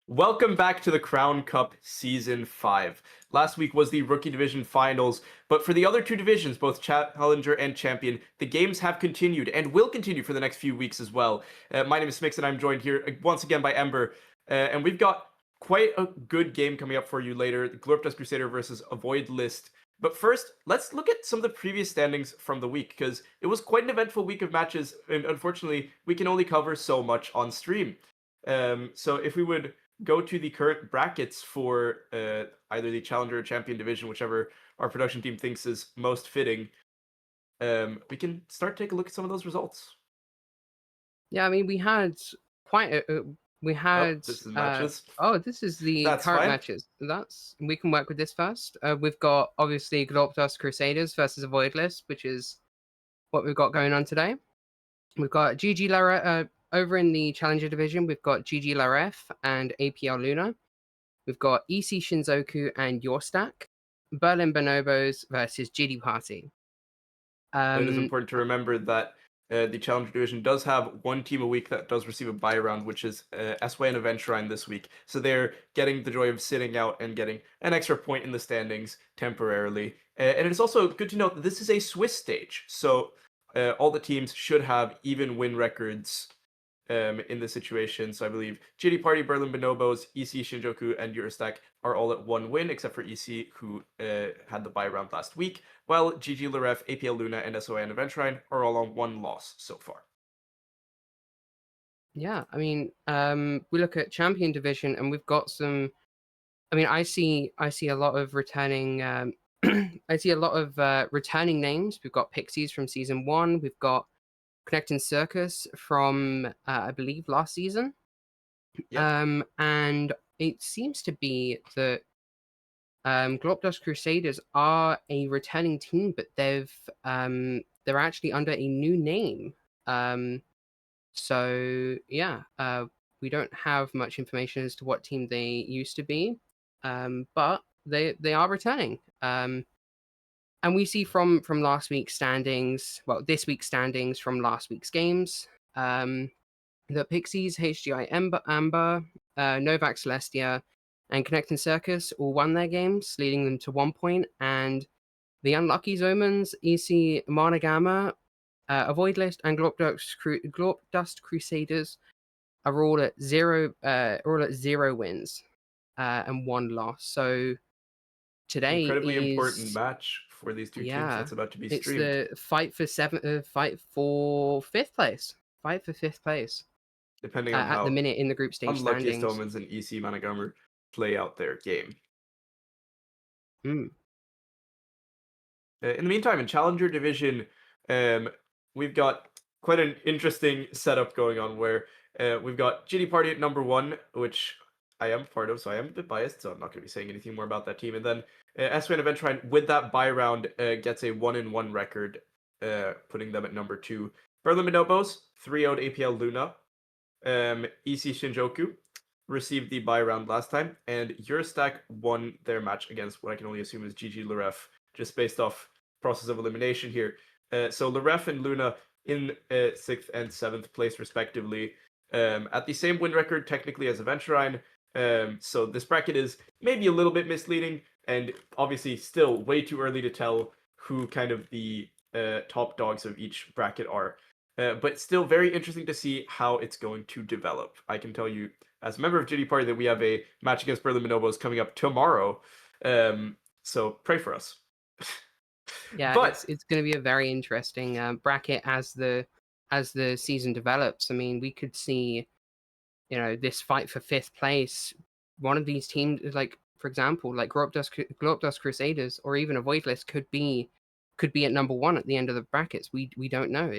Welcome back to the Crown Cup Season 5. Last week was the Rookie Division Finals, but for the other two divisions, both Challenger and Champion, the games have continued and will continue for the next few weeks as well. My name is Smix and I'm joined here once again by Ember, and we've got quite a good game coming up for you later, the Glorpdust Crusader versus AvoidList. But first, let's look at some of the previous standings from the week, because it was quite an eventful week of matches, and unfortunately, we can only cover so much on stream. So if we would go to the current brackets for either the Challenger or Champion division, whichever our production team thinks is most fitting, we can start to take a look at some of those results. Yeah, I mean, we had quite a... we had... this is matches. This is the That's current fine. matches. We can work with this first. We've got, obviously, Glorpdust Crusaders versus AvoidList, which is what we've got going on today. We've got GG Lara... over in the Challenger division, we've got GG Laref and APL Luna. We've got EC Shinzoku and Your Stack. Berlin Bonobos versus GD Party. It is important to remember that the Challenger division does have one team a week that does receive a bye round, which is SY and Aventurine this week. So they're getting the joy of sitting out and getting an extra point in the standings temporarily. And it's also good to note that this is a Swiss stage. So all the teams should have even win records in this situation. So I believe GD Party, Berlin Bonobos, EC Shinjoku, and Eurostack are all at one win, except for EC, who had the bye round last week, while GG Laref, APL Luna, and SOA and Aventurine are all on one loss so far. Yeah, I mean, we look at Champion Division, and we've got some... I mean, I see a lot of returning I see a lot of returning names. We've got Pixies from season 1. We've got Connecting Circus from I believe last season. Yep. And it seems to be that Glorpdust Crusaders are a returning team, but they're actually under a new name. So yeah, we don't have much information as to what team they used to be, but they are returning. And we see from last week's standings, well, this week's standings from last week's games, the Pixies, HGI Amber, Novak Celestia, and Connecting Circus all won their games, leading them to 1 point. And the Unlucky Omens, EC Monogama, AvoidList, and Glorpdust Crusaders are all at zero wins and 1 loss. So today Incredibly important is match for these two teams yeah, that's about to be it's streamed. the fight for fifth place. Fight for fifth place Depending on at the how minute in the group stage Unluckiest standings. Omens and EC Managammer play out their game. Mm. In the meantime, in Challenger Division, we've got quite an interesting setup going on where we've got GD Party at number 1, which I am part of, so I am a bit biased, so I'm not going to be saying anything more about that team. And then SWN Aventrine, with that bye round, gets a 1-1 record, putting them at number 2. Berlin Bonobos 3-0'd APL Luna. EC Shinjoku received the bye round last time, and Eurostack won their match against what I can only assume is GG Laref, just based off process of elimination here. So Laref and Luna in 6th and 7th place respectively, at the same win record technically as Aventurine. So this bracket is maybe a little bit misleading, and obviously still way too early to tell who kind of the top dogs of each bracket are. But still very interesting to see how it's going to develop. I can tell you, as a member of GD Party, that we have a match against Berlin Bonobos coming up tomorrow. So pray for us. Yeah, But it's going to be a very interesting bracket as the season develops. I mean, we could see, this fight for fifth place. One of these teams, like for example, like Glorpdust Crusaders, or even AvoidList, could be at number 1 at the end of the brackets. We don't know.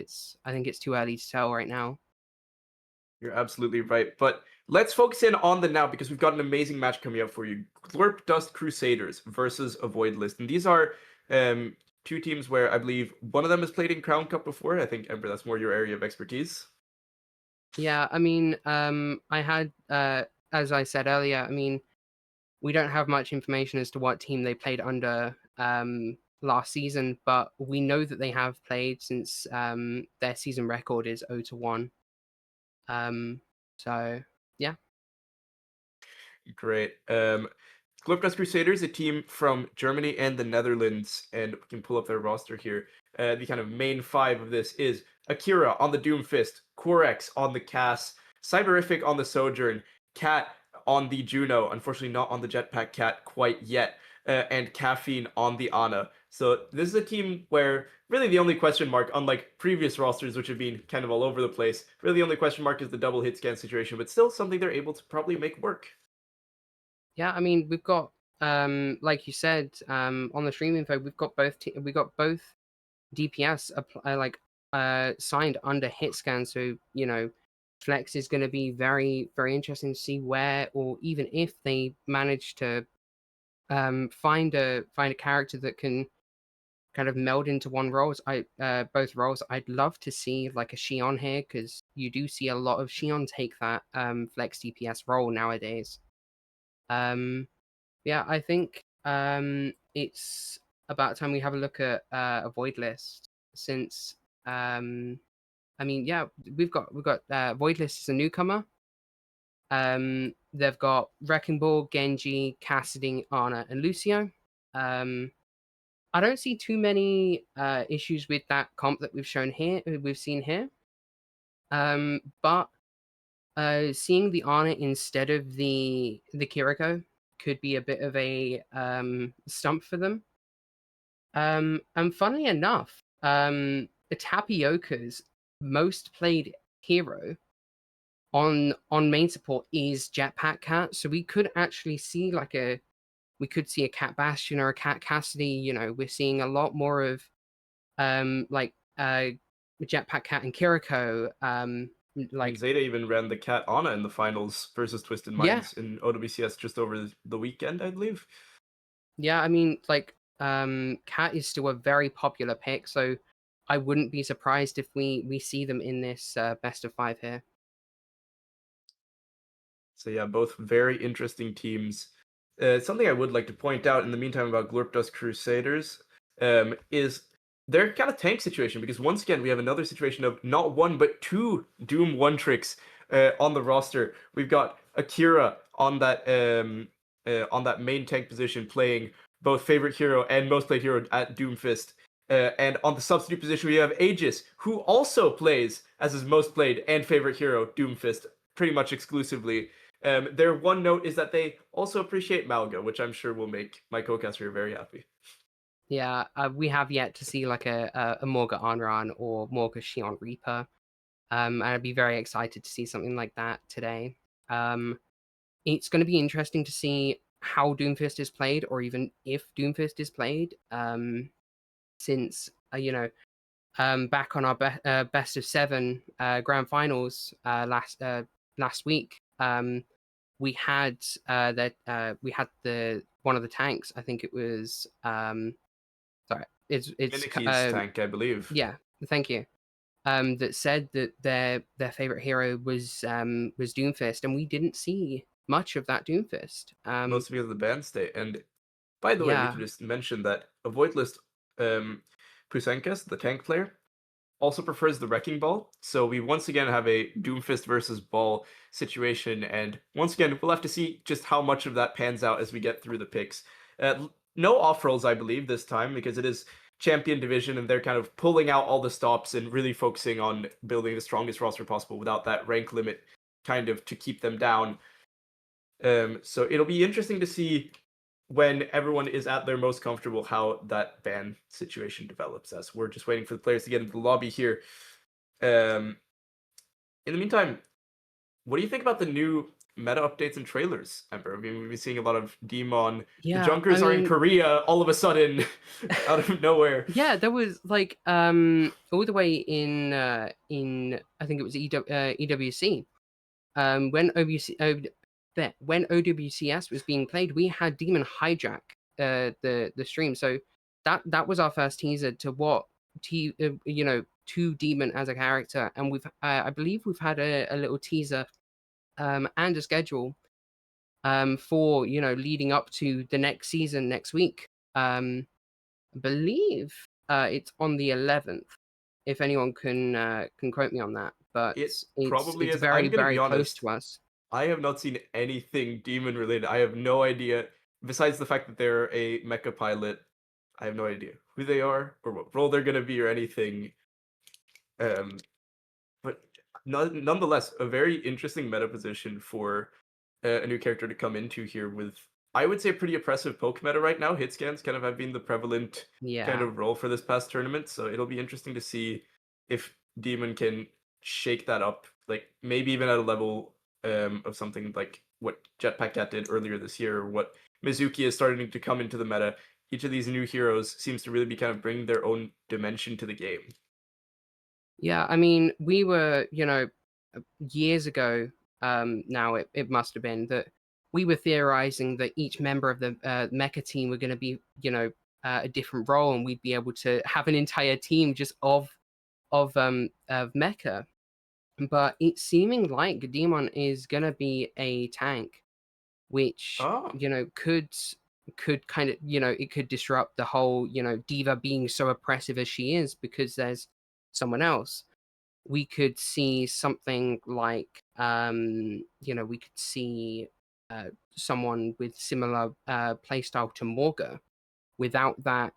I think it's too early to tell right now. you're absolutely right. But let's focus in on the now, because we've got an amazing match coming up for you. Glorpdust Crusaders versus AvoidList. And these are two teams where I believe one of them has played in Crown Cup before. I think, Ember, that's more your area of expertise. Yeah, I mean, I had, as I said earlier, I mean, we don't have much information as to what team they played under last season, but we know that they have played since their season record is 0-1. So yeah. Great. Glorpdust Crusaders, a team from Germany and the Netherlands, and we can pull up their roster here. The kind of main 5 of this is Akira on the Doomfist, Corex on the Cass, Cyberific on the Sojourn, Cat on the Juno, unfortunately not on the Jetpack Cat quite yet, and Caffeine on the Ana. So this is a team where really the only question mark, unlike previous rosters which have been kind of all over the place, really the only question mark is the double hit scan situation, but still something they're able to probably make work. Yeah, I mean, we've got like you said on the stream info, we've got both DPS signed under Hitscan, so Flex is going to be very, very interesting to see where, or even if they manage to find a character that can kind of meld into both roles. I'd love to see like a Xion here, because you do see a lot of Xion take that Flex DPS role nowadays. Yeah, I think it's about time we have a look at AvoidList, since I mean, yeah, we've got AvoidList is a newcomer. They've got Wrecking Ball, Genji, Cassidy, Ana, and Lucio. I don't see too many issues with that comp that we've seen here. But seeing the Ana instead of the Kiriko could be a bit of a stump for them. And funnily enough, Tapioca's most played hero on main support is Jetpack Cat, so we could actually see like a we could see a Cat Bastion or a Cat Cassidy. You know, we're seeing a lot more of like Jetpack Cat and Kiriko. I mean, Like Zeta even ran the Cat Ana in the finals versus Twisted yeah, Minds in OWCS just over the weekend, I believe. yeah. I mean, like Cat is still a very popular pick, so I wouldn't be surprised if we see them in this best of 5 here. So yeah, both very interesting teams. Something I would like to point out in the meantime about Glorpdust Crusaders is their kind of tank situation, because once again we have another situation of not one but two Doom one tricks on the roster. We've got Akira on that main tank position playing both favorite hero and most played hero at Doomfist. And on the substitute position, we have Aegis, who also plays as his most played and favorite hero, Doomfist, pretty much exclusively. Their one note is that they also appreciate Malga, which I'm sure will make my co-caster here very happy. Yeah, we have yet to see like a Morga Anran or Morga Shion Reaper. And I'd be very excited to see something like that today. It's going to be interesting to see how Doomfist is played, or even if Doomfist is played. Since back on our best of 7 grand finals last week, we had we had the one of the tanks. I think it was sorry, it's Miniki's tank, I believe. yeah. Thank you. That said that their favorite hero was Doomfist, and we didn't see much of that Doomfist. Mostly because of the ban state. And by the way, we Yeah, can just mention that AvoidList Pusenkas, the tank player, also prefers the Wrecking Ball. So we once again have a Doomfist versus Ball situation, and once again we'll have to see just how much of that pans out as we get through the picks. No off rolls, I believe, this time, because it is champion division and they're kind of pulling out all the stops and really focusing on building the strongest roster possible without that rank limit kind of to keep them down. So it'll be interesting to see when everyone is at their most comfortable how that ban situation develops, as we're just waiting for the players to get into the lobby here. In the meantime, what do you think about the new meta updates and trailers, Ember? I mean, we've been seeing a lot of Demon. The yeah. Junkers are in Korea all of a sudden, out of nowhere. Yeah, there was like all the way in I think it was EWC. When when OWCS was being played, we had Demon hijack the stream. So that was our first teaser to what to Demon as a character, and we've I believe we've had a little teaser and a schedule for leading up to the next season next week. I believe it's on the 11th. If anyone can quote me on that, but It it's probably is. very I'm gonna be very close honest. to us. I have not seen anything demon related. I have no idea. Besides the fact that they're a mecha pilot, I have no idea who they are or what role they're gonna be or anything. Um, but nonetheless, a very interesting meta position for a new character to come into here with, I would say, pretty oppressive poke meta right now. Hit scans kind of have been the prevalent kind Yeah, of role for this past tournament, so it'll be interesting to see if Demon can shake that up, like maybe even at a level of something like what Jetpack Cat did earlier this year, or what Mizuki is starting to come into the meta. Each of these new heroes seems to really be kind of bringing their own dimension to the game. yeah. I mean, we were years ago. Now it must have been that we were theorizing that each member of the mecha team were going to be a different role, and we'd be able to have an entire team just of mecha. But it's seeming like Demon is gonna be a tank, which Oh, could kind of it could disrupt the whole diva being so oppressive as she is, because there's someone else. We could see something like we could see someone with similar playstyle to Morga without that,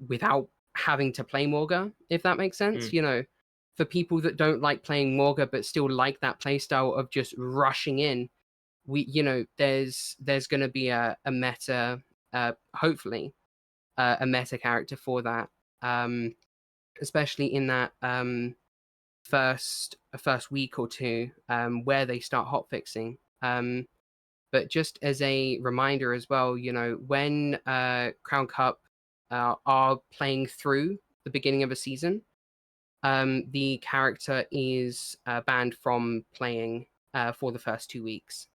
without having to play Morga, if that makes sense. mm. For people that don't like playing Morga but still like that playstyle of just rushing in, there's going to be a meta, hopefully, a meta character for that, especially in that first week or two, where they start hotfixing. But just as a reminder as well, when Crown Cup are playing through the beginning of a season, the character is banned from playing for the first 2 weeks.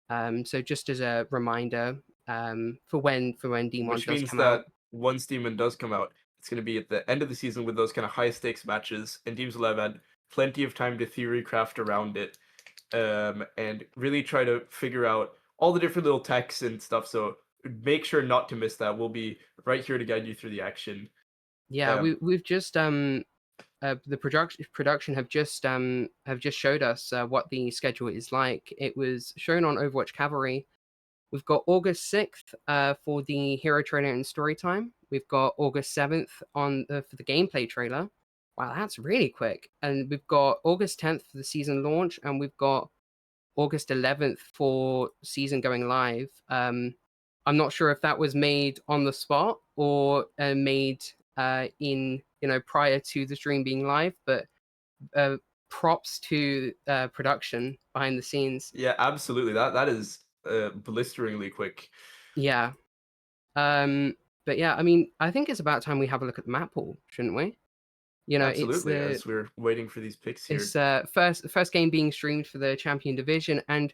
So just as a reminder, for when Demon Which does means come that out. once Demon does come out, it's going to be at the end of the season with those kind of high stakes matches, and teams will have had plenty of time to theory craft around it, and really try to figure out all the different little techs and stuff. So make sure not to miss that. We'll be right here to guide you through the action. Yeah, we've just the production have just showed us what the schedule is like. It was shown on Overwatch Cavalry. We've got August 6th for the hero trailer and story time. We've got August 7th for the gameplay trailer. Wow, that's really quick. And we've got August 10th for the season launch, and we've got August 11th for season going live. I'm not sure if that was made on the spot or made in prior to the stream being live, but props to production behind the scenes. Yeah, absolutely. That is blisteringly quick. Yeah. But yeah, I mean, I think it's about time we have a look at the map pool, shouldn't we? Absolutely. As we're waiting for these picks here. it's first game being streamed for the Champion Division, and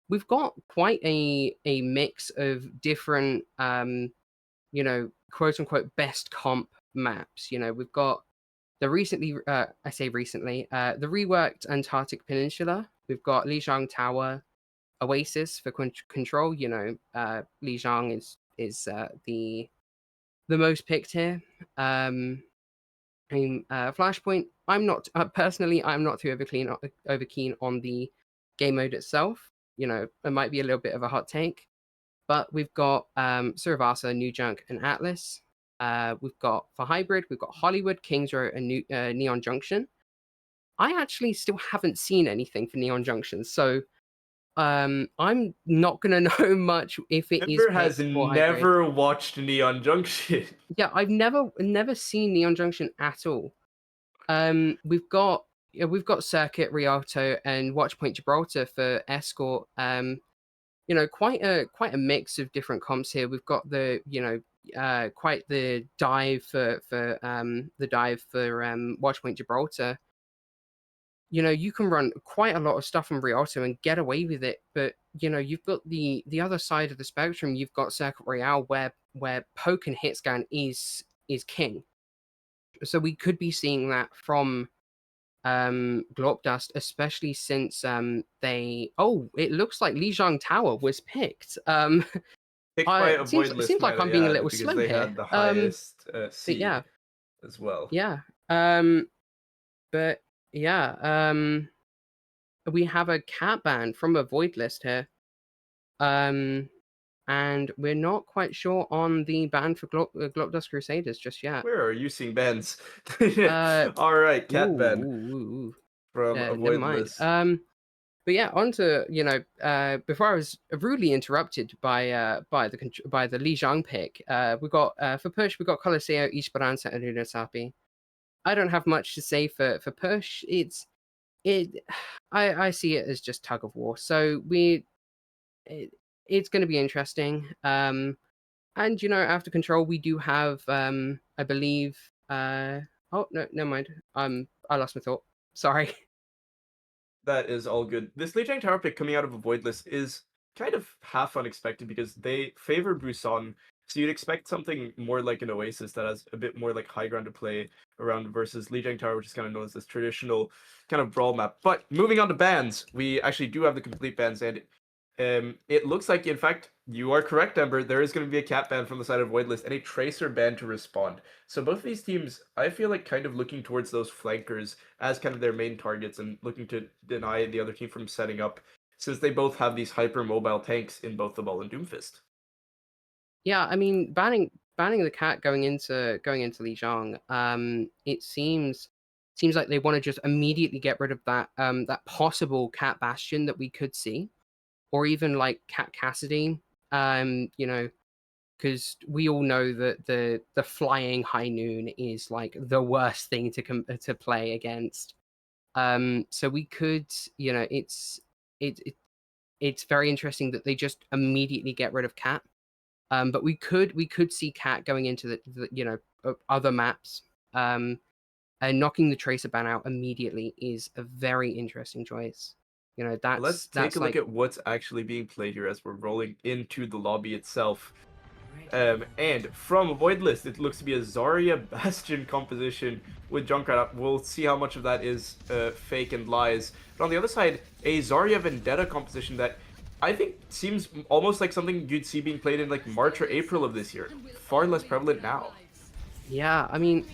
we've got quite a mix of different quote unquote best comp maps. We've got the recently I say recently the reworked Antarctic Peninsula. We've got Lijiang Tower, Oasis for control. Lijiang is the most picked here. Flashpoint. I'm not personally. I'm not too over keen on the game mode itself. It might be a little bit of a hot take, but we've got Survasa, New Junk, and Atlas. We've got for hybrid. We've got Hollywood, Kings Row, and Neon Junction. I actually still haven't seen anything for Neon Junction, so I'm not gonna know much if it is Ember has picked for hybrid. never watched Neon Junction. Yeah, I've never seen Neon Junction at all. We've got Circuit, Rialto, and Watchpoint Gibraltar for Escort. Quite a mix of different comps here. We've got the quite the dive for Watchpoint Gibraltar. You can run quite a lot of stuff from Rialto and get away with it, but you've got the other side of the spectrum. You've got Circuit Royale where poke and hit scan is king. So we could be seeing that from Glorpdust, especially since it looks like Lijiang Tower was picked. Picked by It seems AvoidList like I'm being a little because slow they here. had the highest But seed yeah, as well. yeah. But yeah, we have a cat ban from AvoidList here. And we're not quite sure on the ban for Glorpdust Crusaders just yet. Where are you seeing bans? All right, cat ban from never mind. AvoidList. But yeah, on to before I was rudely interrupted by the Lijiang pick. We got for push we got Coliseo, Esperanza, and Luna Sapi. I don't have much to say for push. I see it as just tug of war. So it's going to be interesting. And after control we do have I believe oh no, never mind. I lost my thought. Sorry. That is all good. This Lijiang Tower pick coming out of AvoidList is kind of half unexpected because they favor Busan, so you'd expect something more like an Oasis that has a bit more like high ground to play around versus Lijiang Tower, which is kind of known as this traditional kind of brawl map. But moving on to bans, we actually do have the complete bans, and it looks like, in fact, you are correct, Ember. There is going to be a cat ban from the side of AvoidList and a tracer ban to Respond. So both of these teams, I feel like, kind of looking towards those flankers as kind of their main targets and looking to deny the other team from setting up, since they both have these hyper mobile tanks in both the Ball and Doomfist. Yeah, I mean, banning the cat going into Lijiang, it seems like they want to just immediately get rid of that that possible cat bastion that we could see, or even like Cat Cassidy, because we all know that the flying High Noon is like the worst thing to play against. So we could, it's very interesting that they just immediately get rid of Cat. But we could see Cat going into the other maps. And knocking the Tracer ban out immediately is a very interesting choice. Let's take a look like at what's actually being played here as we're rolling into the lobby itself. And from AvoidList, it looks to be a Zarya Bastion composition with Junkrat. We'll see how much of that is fake and lies. But on the other side, a Zarya Vendetta composition that I think seems almost like something you'd see being played in like March or April of this year. Far less prevalent now. Yeah, I mean,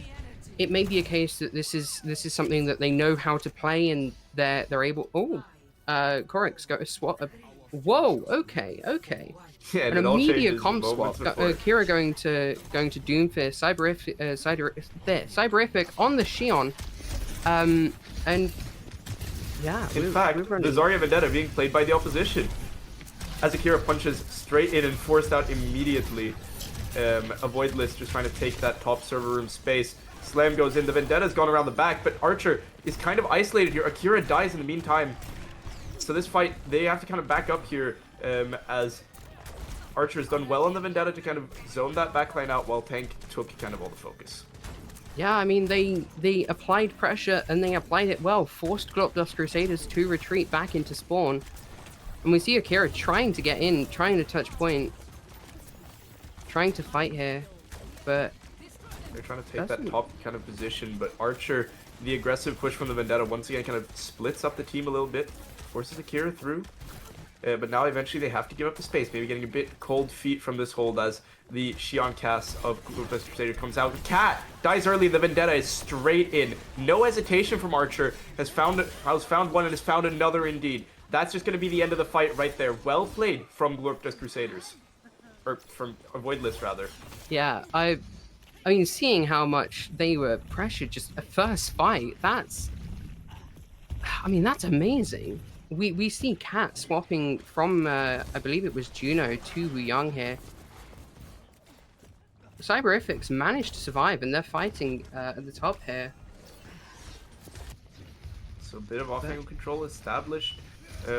it may be a case that this is something that they know how to play and they're able. Oh, Corix got a swap. Whoa, okay. Yeah, and An it all immediate changes comp moments swap. before. Kira going to Doomfist, Cyberific on the Xion, and yeah. In fact, the Zarya Vendetta being played by the opposition. As Akira punches straight in and forced out immediately. AvoidList just trying to take that top server room space. Slam goes in. The Vendetta's gone around the back, but Archer is kind of isolated here. Akira dies in the meantime. So this fight, they have to kind of back up here as Archer's done well on the Vendetta to kind of zone that backline out while Tank took kind of all the focus. Yeah, I mean, they applied pressure and they applied it well. Forced Glorpdust Crusaders to retreat back into spawn. And we see Akira trying to get in, trying to touch point. Trying to fight here, but they're trying to take that top kind of position, but Archer, the aggressive push from the Vendetta, once again kind of splits up the team a little bit, forces Akira through, but now eventually they have to give up the space, maybe getting a bit cold feet from this hold as the Xion cast of Glorpdust Crusader comes out. Cat dies early, the Vendetta is straight in. No hesitation from Archer, has found one and has found another indeed. That's just going to be the end of the fight right there. Well played from Glorpdust Crusaders. Or from AvoidList, rather. Yeah, I mean, seeing how much they were pressured just a first fight, that's amazing. We see Cat swapping from, I believe it was Juno to Wu Yang here. Cyberifics managed to survive, and they're fighting at the top here. So a bit of off-angle control established,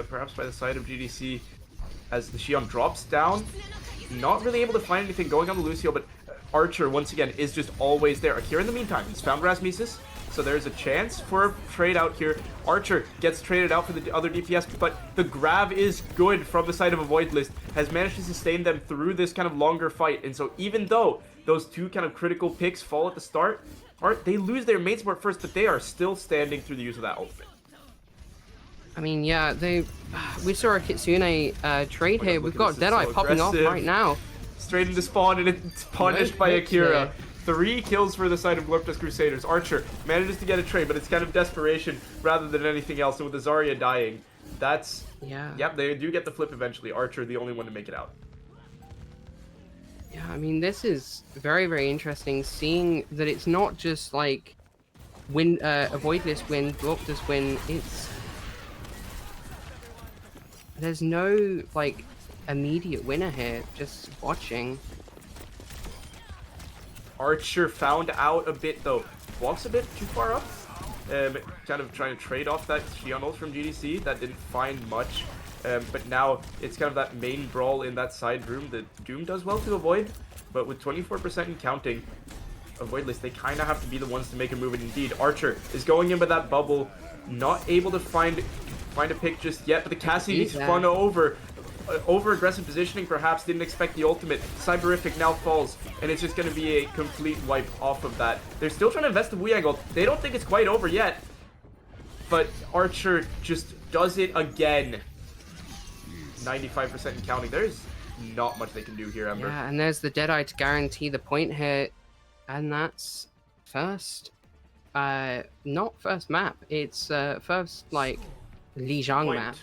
perhaps by the side of GDC, as the Xion drops down. Not really able to find anything going on the Lucio, but Archer, once again, is just always there. Akira, in the meantime, he's found Rasmusis, so there's a chance for a trade out here. Archer gets traded out for the other DPS, but the grab is good from the side of AvoidList, has managed to sustain them through this kind of longer fight. And so even though those two kind of critical picks fall at the start, they lose their main support first, but they are still standing through the use of that ultimate. I mean, yeah, we saw a Kitsune trade here. We've got Deadeye popping off right now. Straight into spawn, and it's punished by Akira. 3 kills for the side of Glorpdust Crusaders. Archer manages to get a trade, but it's kind of desperation rather than anything else. And with the Zarya dying, that's... Yeah. Yep, they do get the flip eventually. Archer, the only one to make it out. Yeah, I mean, this is very, very interesting, seeing that it's not just like AvoidList win, Glorpdust win. There's no, like, immediate winner here, just watching. Archer found out a bit, though. Walks a bit too far up. Kind of trying to trade off that Xion ult from GDC. That didn't find much. But now it's kind of that main brawl in that side room that Doom does well to avoid. But with 24% and counting, AvoidList, they kind of have to be the ones to make a move. And indeed, Archer is going in with that bubble. Not able to find a pick just yet, but the Cassie spun over aggressive positioning, perhaps didn't expect the ultimate. Cyberific now falls, and it's just going to be a complete wipe off of that. They're still trying to invest the Wu Yang ult. They don't think it's quite over yet, but Archer just does it again. 95% and counting. There's not much they can do here, Ember. Yeah, and there's the Deadeye to guarantee the point here, and that's first. Not first map. It's first, like, Lijiang map.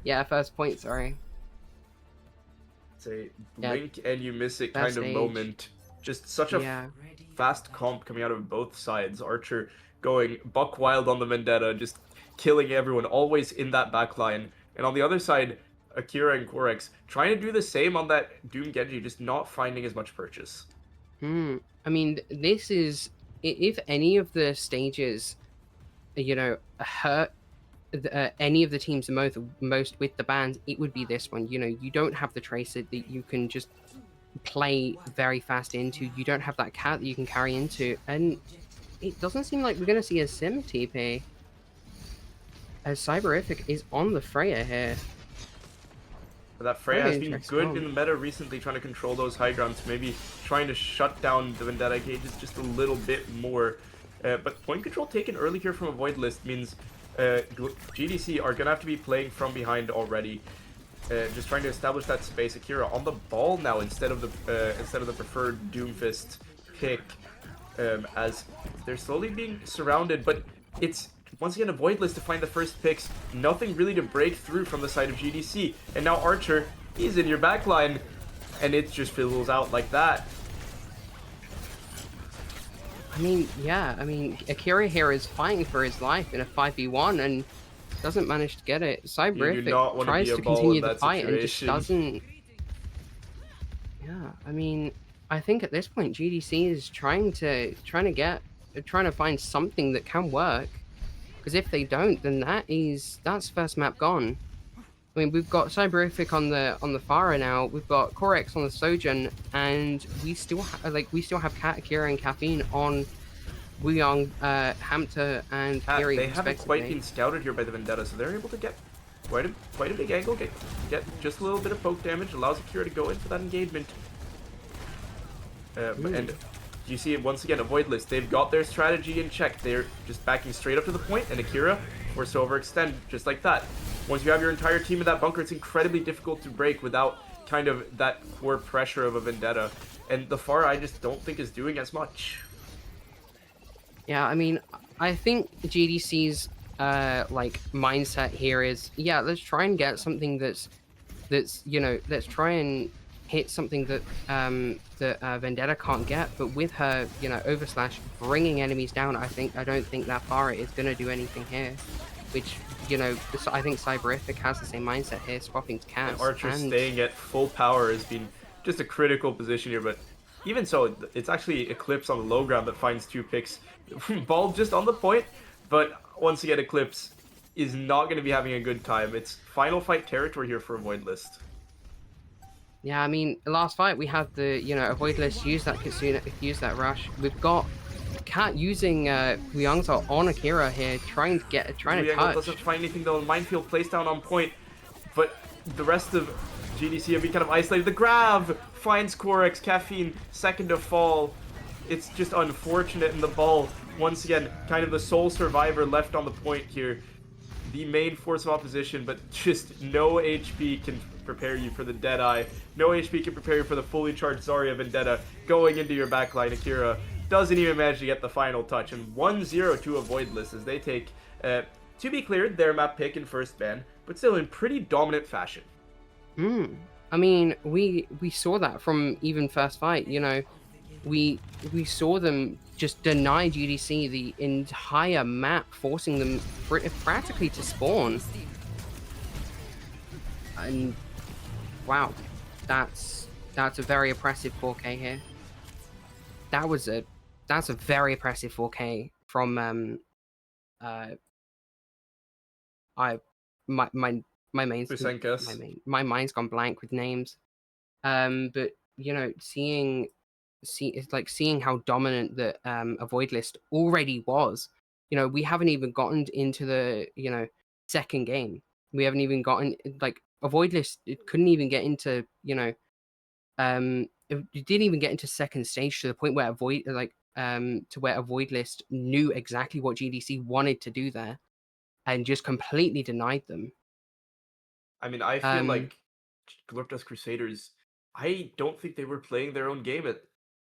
Yeah, first point, sorry. It's a blink and you miss it kind of moment. Just such a fast comp coming out of both sides. Archer going buck wild on the Vendetta, just killing everyone, always in that backline. And on the other side, Akira and Corix trying to do the same on that Doom Genji, just not finding as much purchase. I mean, this is, if any of the stages, hurt any of the teams the most with the bans, it would be this one. You know, you don't have the tracer that you can just play very fast into. You don't have that cat that you can carry into, and it doesn't seem like we're going to see a sim TP. As Cyberific is on the Freya here. But that Freya Very has been interesting good one. in the meta recently, trying to control those high grounds, maybe trying to shut down the Vendetta gauges just a little bit more. But point control taken early here from AvoidList means GDC are going to have to be playing from behind already. Just trying to establish that space. Akira on the ball now instead of the preferred Doomfist pick, as they're slowly being surrounded. But it's once again AvoidList to find the first picks. Nothing really to break through from the side of GDC. And now Archer, he's in your backline, and it just fizzles out like that. I mean, yeah, I mean, Akira here is fighting for his life in a 5v1 and doesn't manage to get it. Cyberific tries to continue the fight and just doesn't. Yeah, I mean, I think at this point GDC is trying to find something that can work. Because if they don't, then that's first map gone. I mean, we've got Cyberific on the Pharah now. We've got Corex on the Sojourn, and we still have Kat, Akira, and Caffeine on Wuyong, Hamter, and Kiri. They haven't quite been scouted here by the Vendetta, so they're able to get quite a big angle, get just a little bit of poke damage, allows Akira to go in for that engagement. And you see it once again, AvoidList, they've got their strategy in check. They're just backing straight up to the point, and Akira forced to overextend just like that. Once you have your entire team in that bunker, it's incredibly difficult to break without kind of that core pressure of a Vendetta. And the Pharah, I just don't think is doing as much. Yeah, I mean, I think GDC's like mindset here is, yeah, let's try and get something that's you know, let's try and hit something that Vendetta can't get, but with her, you know, overslash bringing enemies down, I don't think that Pharah is gonna do anything here. Which, you know, I think Cyberific has the same mindset here, swapping to Cats. And Archer staying at full power has been just a critical position here, but even so, it's actually Eclipse on the low ground that finds 2 picks. Ball just on the point, but once again, Eclipse is not going to be having a good time. It's final fight territory here for AvoidList. Yeah, I mean, the last fight we had the, you know, AvoidList use that Kitsune, use that rush. We've got Cat using Wuyong's on Akira here, trying to touch. Doesn't find anything though. Minefield placed down on point, but the rest of GDC have been kind of isolated. The grab finds Corex, Caffeine, second to fall. It's just unfortunate in the ball. Once again, kind of the sole survivor left on the point here. The main force of opposition, but just no HP can prepare you for the Deadeye. No HP can prepare you for the fully charged Zarya Vendetta going into your backline. Akira doesn't even manage to get the final touch, and 1-0 to AvoidList as they take, to be cleared, their map pick in first ban, but still in pretty dominant fashion. I mean, we saw that from even first fight, you know, we saw them just deny GDC the entire map, forcing them practically to spawn. And wow, that's a very impressive 4K here. That's a very impressive 4K from my mind's gone blank with names. But you know, seeing how dominant the AvoidList already was. You know, we haven't even gotten into the, you know, second game. We haven't even gotten, like, AvoidList, it couldn't even get into, you know, it didn't even get into second stage, to the point where AvoidList knew exactly what GDC wanted to do there and just completely denied them. I mean, I feel like Glorpdust Crusaders, I don't think they were playing their own game at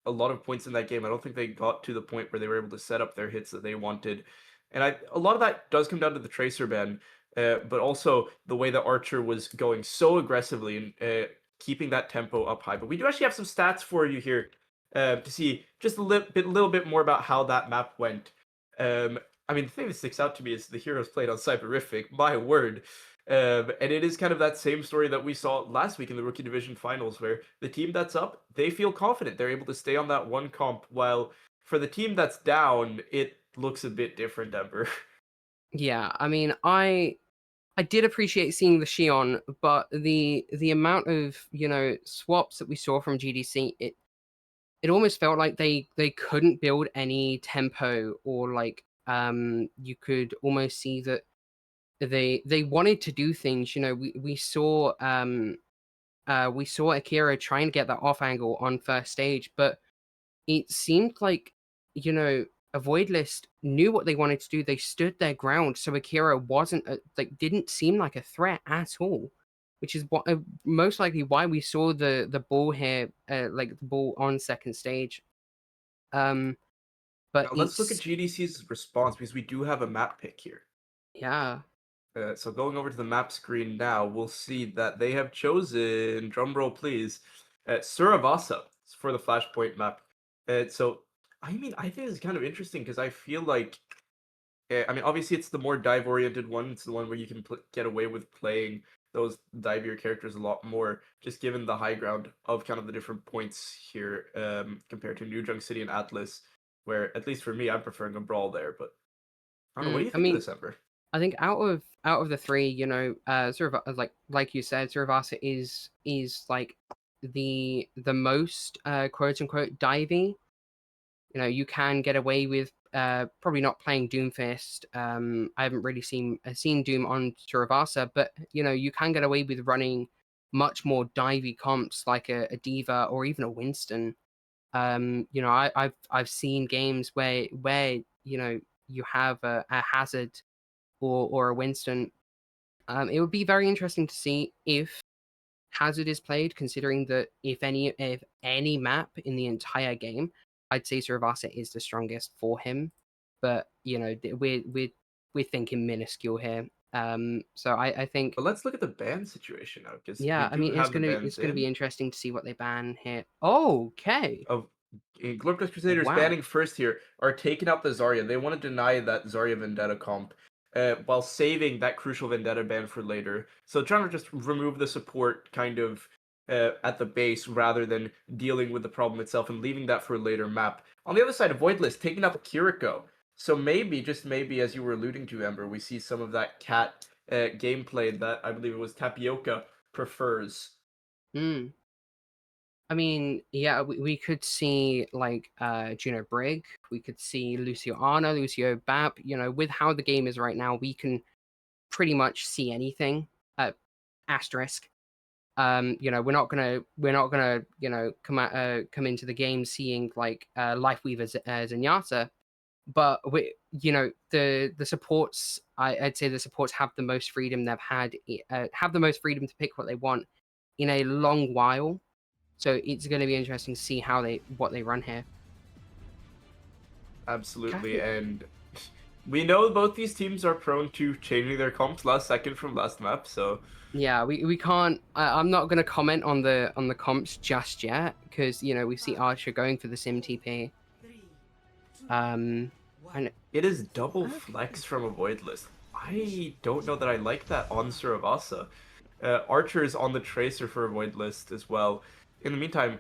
a lot of points in that game. I don't think they got to the point where they were able to set up their hits that they wanted. And a lot of that does come down to the Tracer ban, but also the way that Archer was going so aggressively and keeping that tempo up high. But we do actually have some stats for you here to see just a little bit more about how that map went. I mean, the thing that sticks out to me is the heroes played on Cyberific, my word. And it is kind of that same story that we saw last week in the Rookie Division Finals, where the team that's up, they feel confident. They're able to stay on that one comp, while for the team that's down, it looks a bit different, Ember. Yeah, I mean, I did appreciate seeing the Shion, but the amount of, swaps that we saw from GDC, it almost felt like they couldn't build any tempo, or like you could almost see that they wanted to do things. We saw Akira trying to get that off angle on first stage, but it seemed like, you know, AvoidList knew what they wanted to do. They stood their ground, so Akira wasn't didn't seem like a threat at all, which is what most likely why we saw the ball here, like the ball on second stage. Um, but Now let's look at it's GDC's response because we do have a map pick here. yeah. So going over to the map screen now, we'll see that they have chosen, drumroll please, Suravasa for the Flashpoint map. So, I mean, I think it's kind of interesting because I feel like, I mean, obviously it's the more dive-oriented one. It's the one where you can get away with playing those divier characters a lot more, just given the high ground of kind of the different points here, compared to New Junk City and Atlas, where, at least for me, I'm preferring a brawl there, but I don't know, what do you I think of mean, this, Ember? I think out of the three, sort of like you said, Suravasa is like the most quote unquote divey. You can get away with probably not playing Doomfist. I haven't really seen Doom on Suravasa, but you can get away with running much more divey comps like a Diva or even a Winston. I've seen games where you have a Hazard or a Winston. It would be very interesting to see if Hazard is played, considering that if any map in the entire game, I'd say Suravasa is the strongest for him. But we're thinking minuscule here. So I think But let's look at the ban situation now, because we yeah, I do mean have the it's bans gonna be in. interesting to see what they ban here. Okay, Of Glorpdust Crusaders wow. banning first here are taking out the Zarya. They want to deny that Zarya Vendetta comp, while saving that crucial Vendetta ban for later. So trying to just remove the support kind of at the base rather than dealing with the problem itself and leaving that for a later map. On the other side, AvoidList taking out Kiriko. So maybe, just maybe, as you were alluding to, Ember, we see some of that cat gameplay that I believe it was Tapioca prefers. Hmm. I mean, yeah, we could see like Juno Brig, we could see Lucio Ana, Lucio Bap. With how the game is right now, we can pretty much see anything. Asterisk. We're not gonna come into the game seeing like Lifeweaver Zenyatta, but the supports. I'd say the supports have the most freedom they've had, have the most freedom to pick what they want in a long while. So it's going to be interesting to see what they run here. Absolutely, Okay. and we know both these teams are prone to changing their comps last second from last map, so Yeah, we can't. I'm not going to comment on the comps just yet because we see Archer going for the Sim TP. And it is double okay. flex from AvoidList. I don't know that I like that on Suravasa. Archer is on the Tracer for AvoidList as well. In the meantime,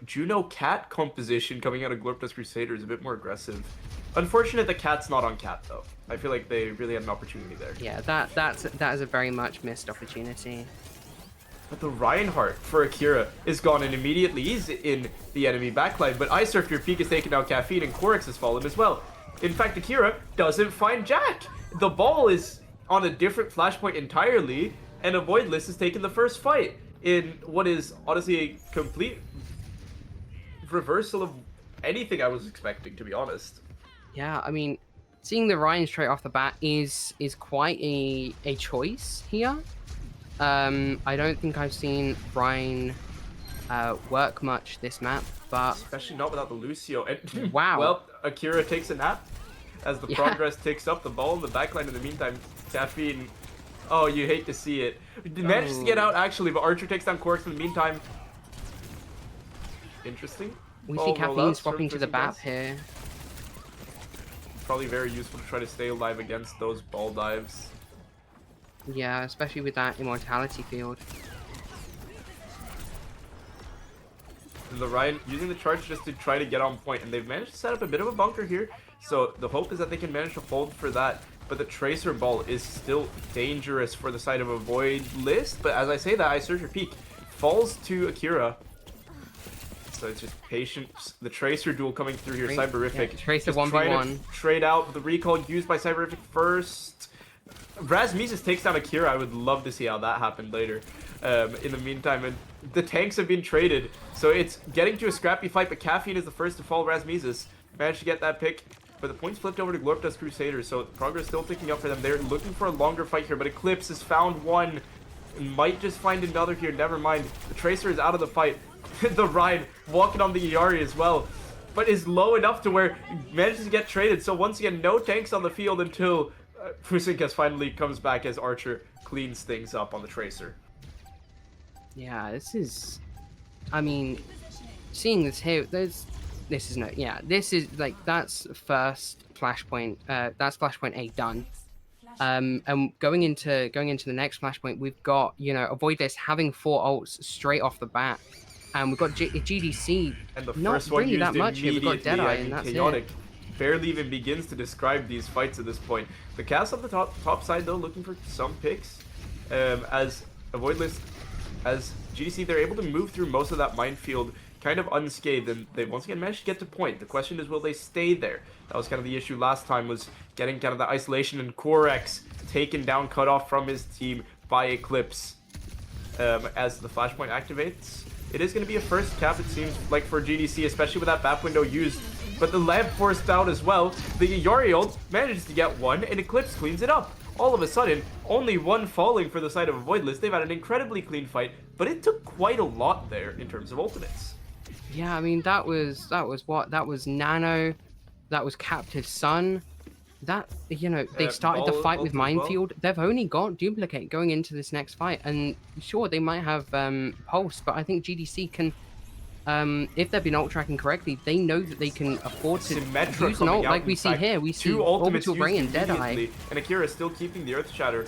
Juno Cat composition coming out of Glorpdust Crusaders is a bit more aggressive. Unfortunate the Cat's not on Cat, though. I feel like they really had an opportunity there. Yeah, that is a very much missed opportunity. But the Reinhardt for Akira is gone, and immediately he's in the enemy backline. But Ice Surf, your peak has taken out Caffeine, and Korix has fallen as well. In fact, Akira doesn't find Jack. The ball is on a different flashpoint entirely, and AvoidList has taken the first fight in what is honestly a complete reversal of anything I was expecting, to be honest. Yeah, I mean, seeing the Ryan straight off the bat is quite a choice here. I don't think I've seen Ryan work much this map, but Especially not without the Lucio. And, wow. well, Akira takes a nap. As the Yeah. progress ticks up, the ball in the backline in the meantime, Caffeine. Oh, you hate to see it. Manages to get out, actually, but Archer takes down Quarks in the meantime. Interesting. We see Ball Caffeine rollouts swapping from to the BAP Fizzing here. Probably very useful to try to stay alive against those ball dives. Yeah, especially with that immortality field. And the Ryan using the charge just to try to get on point, and they've managed to set up a bit of a bunker here. So the hope is that they can manage to hold for that. But the Tracer Ball is still dangerous for the side of AvoidList. But as I say that, I search your peak. Falls to Akira. So it's just patience. The Tracer duel coming through here. Cyberific. Yeah, Tracer just 1v1. trying to trade out the recall used by Cyberific first. Rasmussen takes down Akira. I would love to see how that happened later. In the meantime, and the tanks have been traded. So it's getting to a scrappy fight, but Caffeine is the first to fall. Rasmussen managed to get that pick. But the points flipped over to Glorpdust Crusaders, so progress still ticking up for them. They're looking for a longer fight here, but Eclipse has found one. And might just find another here. Never mind. The Tracer is out of the fight. The Rhine walking on the Iari as well. But is low enough to where he manages to get traded. So once again, no tanks on the field until Fusinkas finally comes back as Archer cleans things up on the Tracer. Yeah, this is... I mean, seeing this here, this is no... Yeah, this is, like, that's first flashpoint. That's flashpoint A done. And going into the next flashpoint, we've got, you know, AvoidList having 4 ults straight off the bat. And we've got GDC and the not first one really used that much here. We've got Deadeye, and that's Chaotic it. barely even begins to describe these fights at this point. The cast on the top side, though, looking for some picks. As AvoidList, as GDC, they're able to move through most of that minefield kind of unscathed, and they once again managed to get to point. The question is, will they stay there? That was kind of the issue last time, was getting kind of the isolation, and Corex taken down, cut off from his team by Eclipse. As the flashpoint activates, it is going to be a first cap, it seems like, for GDC, especially with that BAP window used. But the lamp forced out as well. The Yari ult manages to get one, and Eclipse cleans it up. All of a sudden, only one falling for the side of AvoidList. They've had an incredibly clean fight, but it took quite a lot there in terms of ultimates. Yeah, I mean, that was what? That was Nano, that was Captive Sun. That, you know, they started the fight with Minefield. Well. They've only got Duplicate going into this next fight, and sure, they might have Pulse, but I think GDC can, if they've been ult tracking correctly, they know that they can afford to use an ult like we see here. We see Orbital Ray and Deadeye. And Akira is still keeping the Earth Shatter.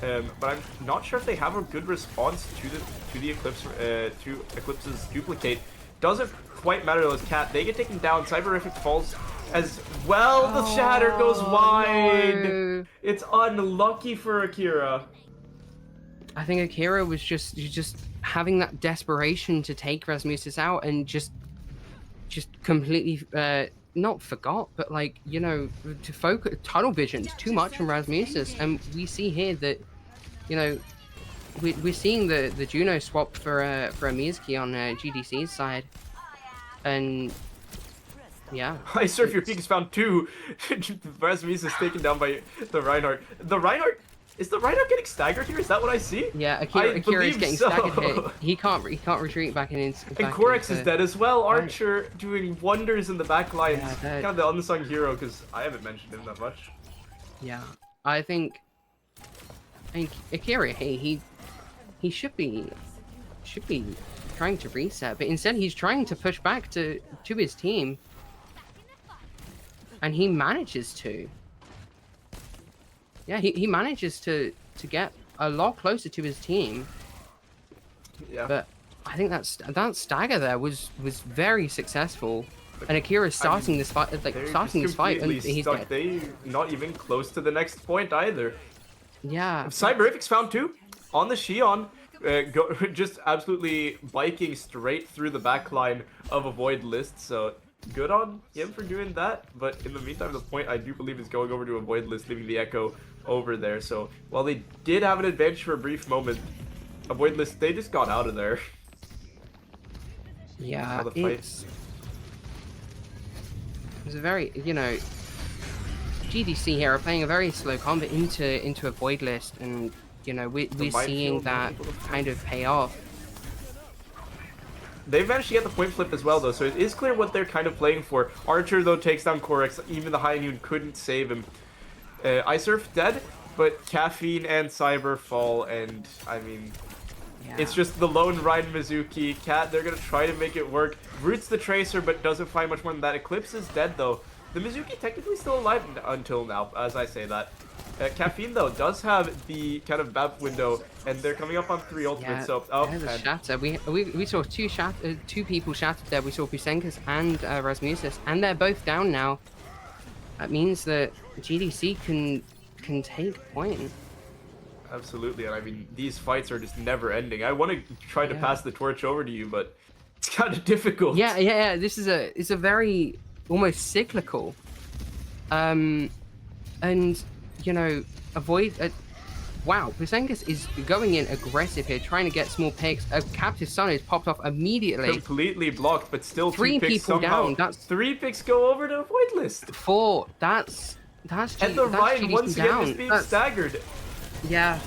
But I'm not sure if they have a good response to the Eclipse, to Eclipse's Duplicate. Doesn't quite matter though, as Cat, they get taken down. Cyberific falls as well. The Shatter goes wide. No. It's unlucky for Akira. I think Akira was just having that desperation to take Rasmussen out and just completely not forgot, but, like, you know, to focus tunnel vision too much on Rasmussen. And we see here that, you know, we're seeing the Juno swap for a Mizki on GDC's side, and yeah. I surf your peak has found 2. Rasmussen is taken down by the Reinhardt. Is the Reinhardt getting staggered here? Is that what I see? Yeah, Akira is getting staggered here. He can't retreat back in. And Corex is dead as well. Archer doing wonders in the back lines. Yeah, kind of the unsung hero, because I haven't mentioned him that much. Yeah, I think Akira, hey, he should be trying to reset, but instead he's trying to push back to his team, and he manages to. Yeah, he manages to get a lot closer to his team. Yeah. But I think that stagger there was very successful, and Akira's starting this fight, and he's dead. They not even close to the next point either. Yeah. Cyberific's found 2 on the Xion. Just absolutely biking straight through the back line of AvoidList, so good on him for doing that. But in the meantime, the point I do believe is going over to AvoidList, leaving the Echo over there. So while they did have an advantage for a brief moment, AvoidList, they just got out of there. Yeah, it's a very, you know, GDC here are playing a very slow combat into AvoidList, and you know, we're seeing that kind of pay off. They've managed to get the point flip as well, though, so it is clear what they're kind of playing for. Archer, though, takes down Corex. Even the High Noon couldn't save him. Isurf dead, but Caffeine and Cyber fall, and, I mean, yeah. It's just the lone Ryan Mizuki. Cat, they're going to try to make it work. Roots the Tracer, but doesn't find much more than that. Eclipse is dead, though. The Mizuki technically still alive until now, as I say that. Caffeine, though, does have the kind of BAP window, and they're coming up on 3 ultimates. Yeah, so, there's a shatter. We saw two people shattered there. We saw Pusenkas and Rasmussen, and they're both down now. That means that GDC can take point. Absolutely, and I mean, these fights are just never ending. I want to try to Yeah. pass the torch over to you, but it's kind of difficult. Yeah. This is it's a very almost cyclical. And you know, avoid. Wow, Brisangus is going in aggressive here, trying to get small picks. A captive sun is popped off immediately. Completely blocked, but still 3 two picks people somehow. down. That's 3 picks go over to AvoidList. 4. And the Ryan GDC once again down. is being staggered. Yeah.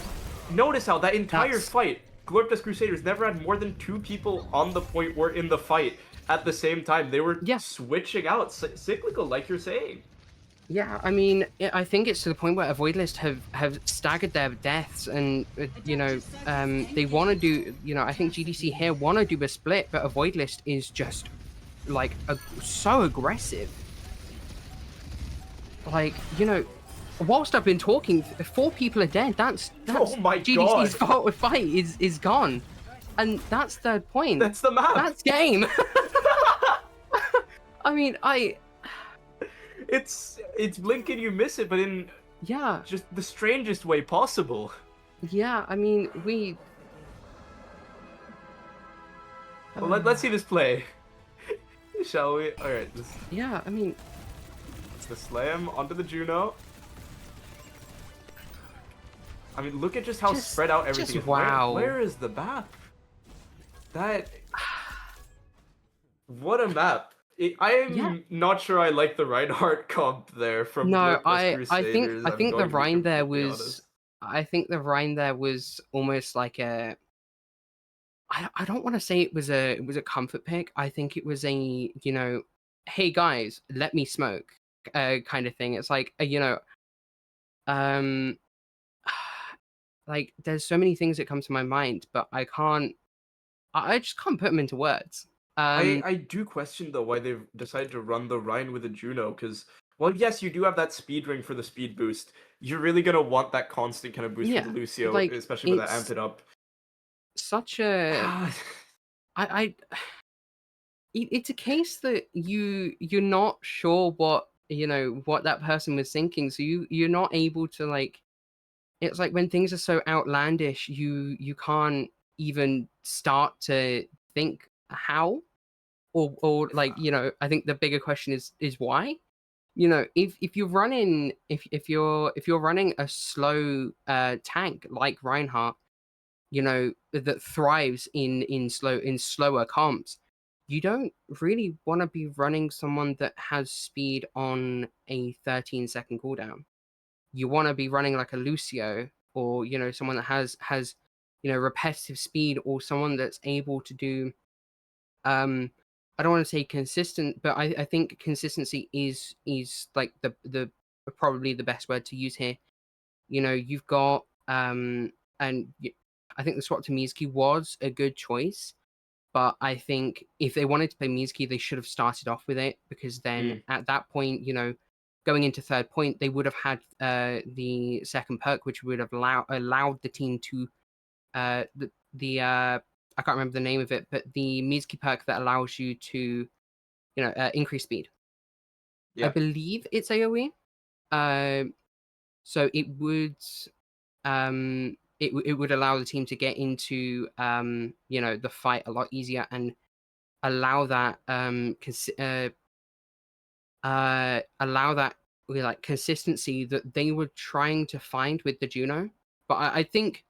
Notice how that entire That's- fight, Glorpdust Crusaders never had more than 2 people on the point or in the fight at the same time. They were switching out, cyclical, like you're saying. Yeah, I mean, I think it's to the point where AvoidList have staggered their deaths, and you know, they want to do. You know, I think GDC here want to do a split, but AvoidList is just like so aggressive. Like, you know, whilst I've been talking, 4 people are dead. That's oh my GDC's God. fight is gone, and that's third point. That's the map. That's game. I mean, It's blink and you miss it, but in just the strangest way possible. Yeah, I mean, we. Well, let's see this play, shall we? All right. Yeah, I mean. It's the slam onto the Juno. I mean, look at just how spread out everything is. Wow. Where is the map? That. What a map. I am not sure I like the Reinhardt comp there from I think the Rhine there was honest. I think the Rhine there was almost like a I don't want to say it was a comfort pick. I think it was a, you know, hey guys, let me smoke kind of thing. It's like you know, like there's so many things that come to my mind, but I just can't put them into words. I do question though why they've decided to run the Rhine with a Juno, because well, yes, you do have that speed ring for the speed boost. You're really gonna want that constant kind of boost for the Lucio, like, especially with that amped it up. Such a it's a case that you're not sure what, you know, what that person was thinking, so you're not able to, like, it's like when things are so outlandish, you can't even start to think how, or like, you know, I think the bigger question is why. You know, if you're running if you're running a slow tank like Reinhardt, you know, that thrives in slower comps, you don't really want to be running someone that has speed on a 13-second cooldown. You want to be running like a Lucio, or, you know, someone that has you know, repetitive speed, or someone that's able to do I don't want to say consistent, but I think consistency is like the probably the best word to use here. You know, you've got and I think the swap to Mizuki was a good choice, but I think if they wanted to play Mizuki, they should have started off with it, because then at that point, you know, going into third point, they would have had the second perk, which would have allowed the team to the I can't remember the name of it, but the Mizuki perk that allows you to, you know, increase speed. I believe it's AoE. So it would it would allow the team to get into you know, the fight a lot easier, and allow that allow that like consistency that they were trying to find with the Juno. But I think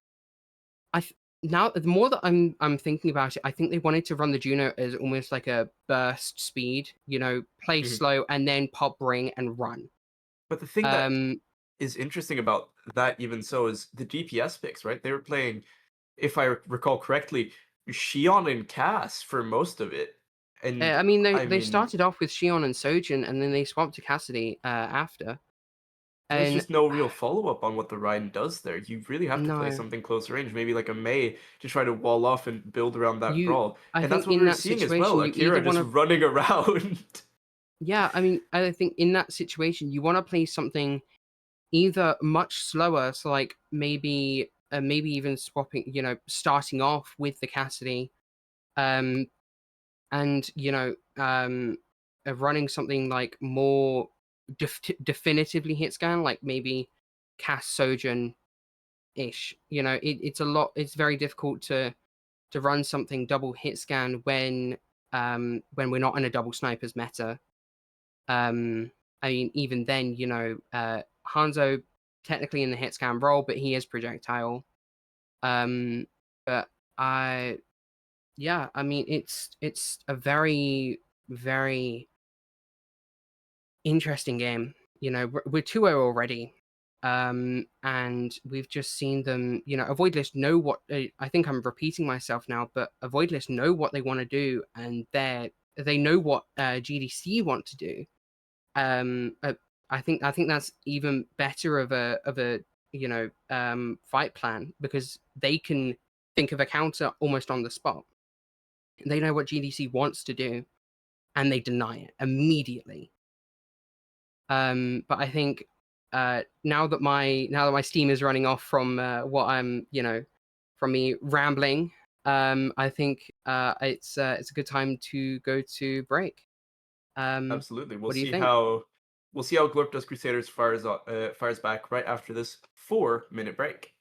now the more that I'm thinking about it, I think they wanted to run the Juno as almost like a burst speed, you know, play slow and then pop ring and run. But the thing that is interesting about that, even so, is the DPS picks, right? They were playing, if I recall correctly, Xion and Cass for most of it. And I mean, they started off with Xion and Sojin, and then they swapped to Cassidy after. There's just no real follow-up on what the Rhine does there. You really have to play something close range, maybe like a Mei, to try to wall off and build around that brawl. And that's what we're seeing as well, Akira just running around. Yeah, I mean, I think in that situation, you want to play something either much slower, so like maybe even swapping, you know, starting off with the Cassidy, and, you know, running something like more definitively hit scan, like maybe cast Sojourn ish. It's a lot. It's very difficult to run something double hit scan when we're not in a double snipers meta. I mean, even then, Hanzo technically in the hit scan role, but he is projectile. But I mean, it's a very, very interesting game. We're 2-0 already. And we've just seen them, AvoidList know what, I think I'm repeating myself now, but AvoidList know what they want to do, and they know what GDC want to do. I think that's even better of a fight plan, because they can think of a counter almost on the spot. They know what GDC wants to do, and they deny it immediately. But I think now that my steam is running off from what I'm from me rambling, I think it's a good time to go to break. Absolutely. What do you think? We'll see how Glorpdust Crusaders fires back right after this 4-minute break.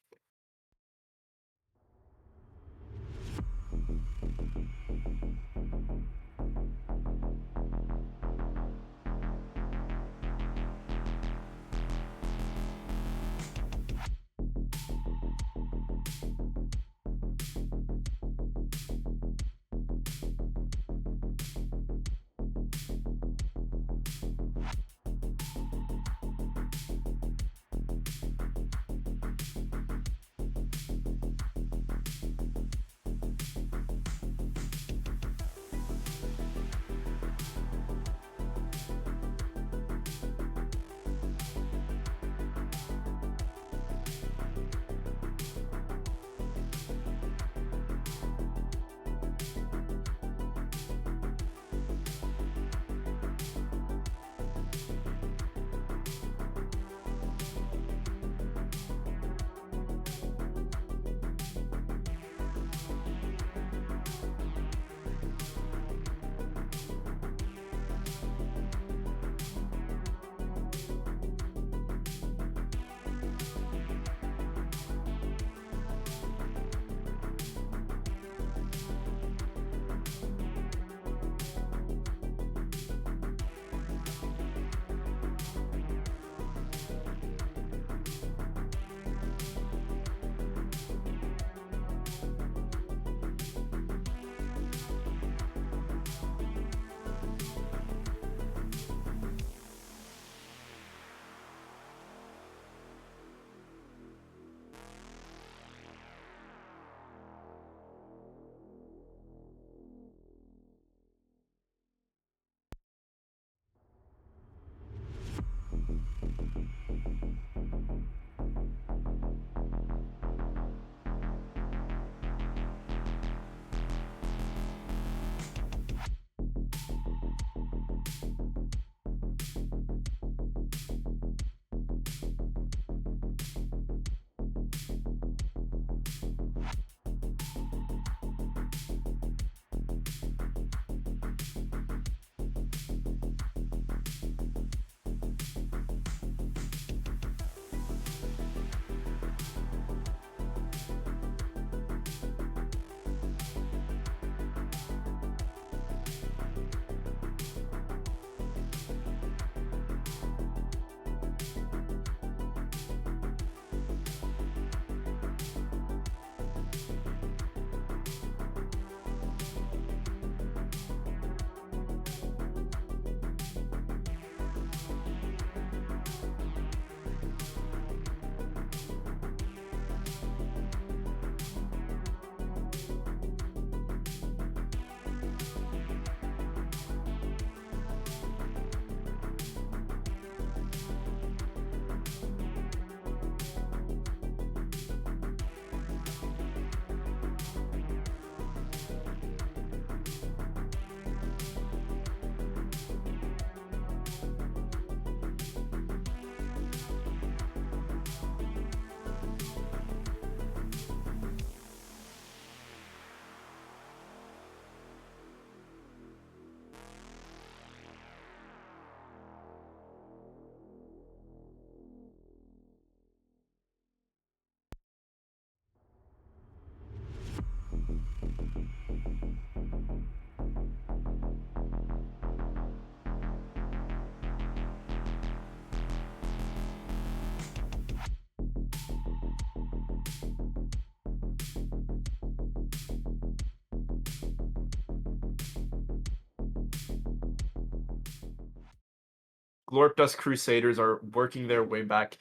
Glorpdust Crusaders are working their way back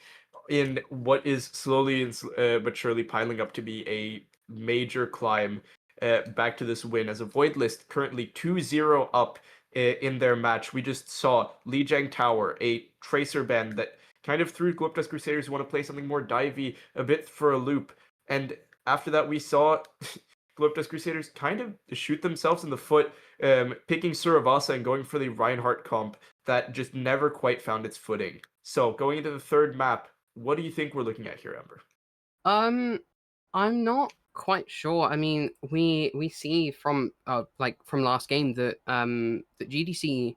in what is slowly and but surely piling up to be a major climb back to this win, as AvoidList currently 2-0 up in their match. We just saw Lijiang Tower, a tracer band that kind of threw Glorpdust Crusaders who want to play something more divey, a bit for a loop. And after that, we saw Glorpdust Crusaders kind of shoot themselves in the foot, picking Suravasa and going for the Reinhardt comp that just never quite found its footing. So going into the third map, what do you think we're looking at here, Ember? I'm not quite sure. I mean, we see from from last game that that GDC,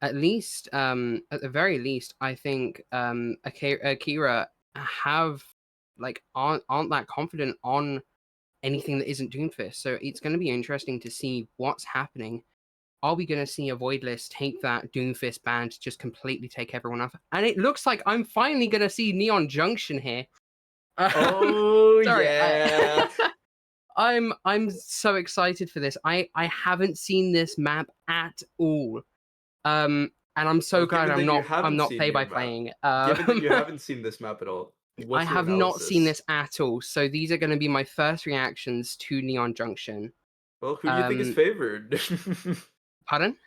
at least at the very least, I think Akira have aren't that confident on anything that isn't Doomfist. So it's going to be interesting to see what's happening. Are we going to see AvoidList take that Doomfist band, just completely take everyone off? And it looks like I'm finally going to see Neon Junction here. Oh, sorry, yeah. I'm so excited for this. I haven't seen this map at all. And I'm so glad I'm not play by playing. Given that you haven't seen this map at all, I have not seen this at all. So these are going to be my first reactions to Neon Junction. Well, who do you think is favored? Pardon?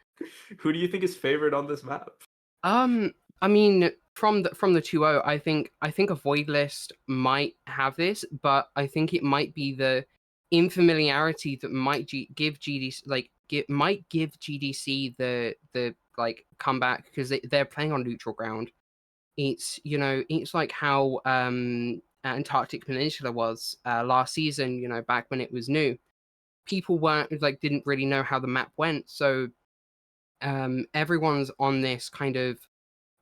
Who do you think is favored on this map? I mean, from the 2-0, I think AvoidList might have this, but I think it might be the infamiliarity that might give GDC the comeback, because they're playing on neutral ground. It's it's like how Antarctic Peninsula was last season. Back when it was new, people didn't really know how the map went, so everyone's on this kind of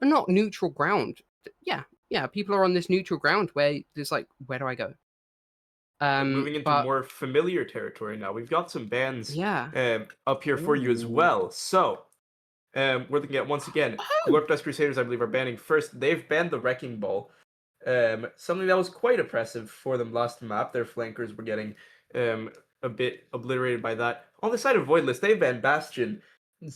not neutral ground. Yeah, people are on this neutral ground where there's where do I go? Moving into more familiar territory now. We've got some bands up here for you as well. So we're looking at, once again, Glorpdust Crusaders, I believe, are banning first. They've banned the Wrecking Ball. Something that was quite oppressive for them last map. Their flankers were getting a bit obliterated by that. On the side of AvoidList, they've banned Bastion,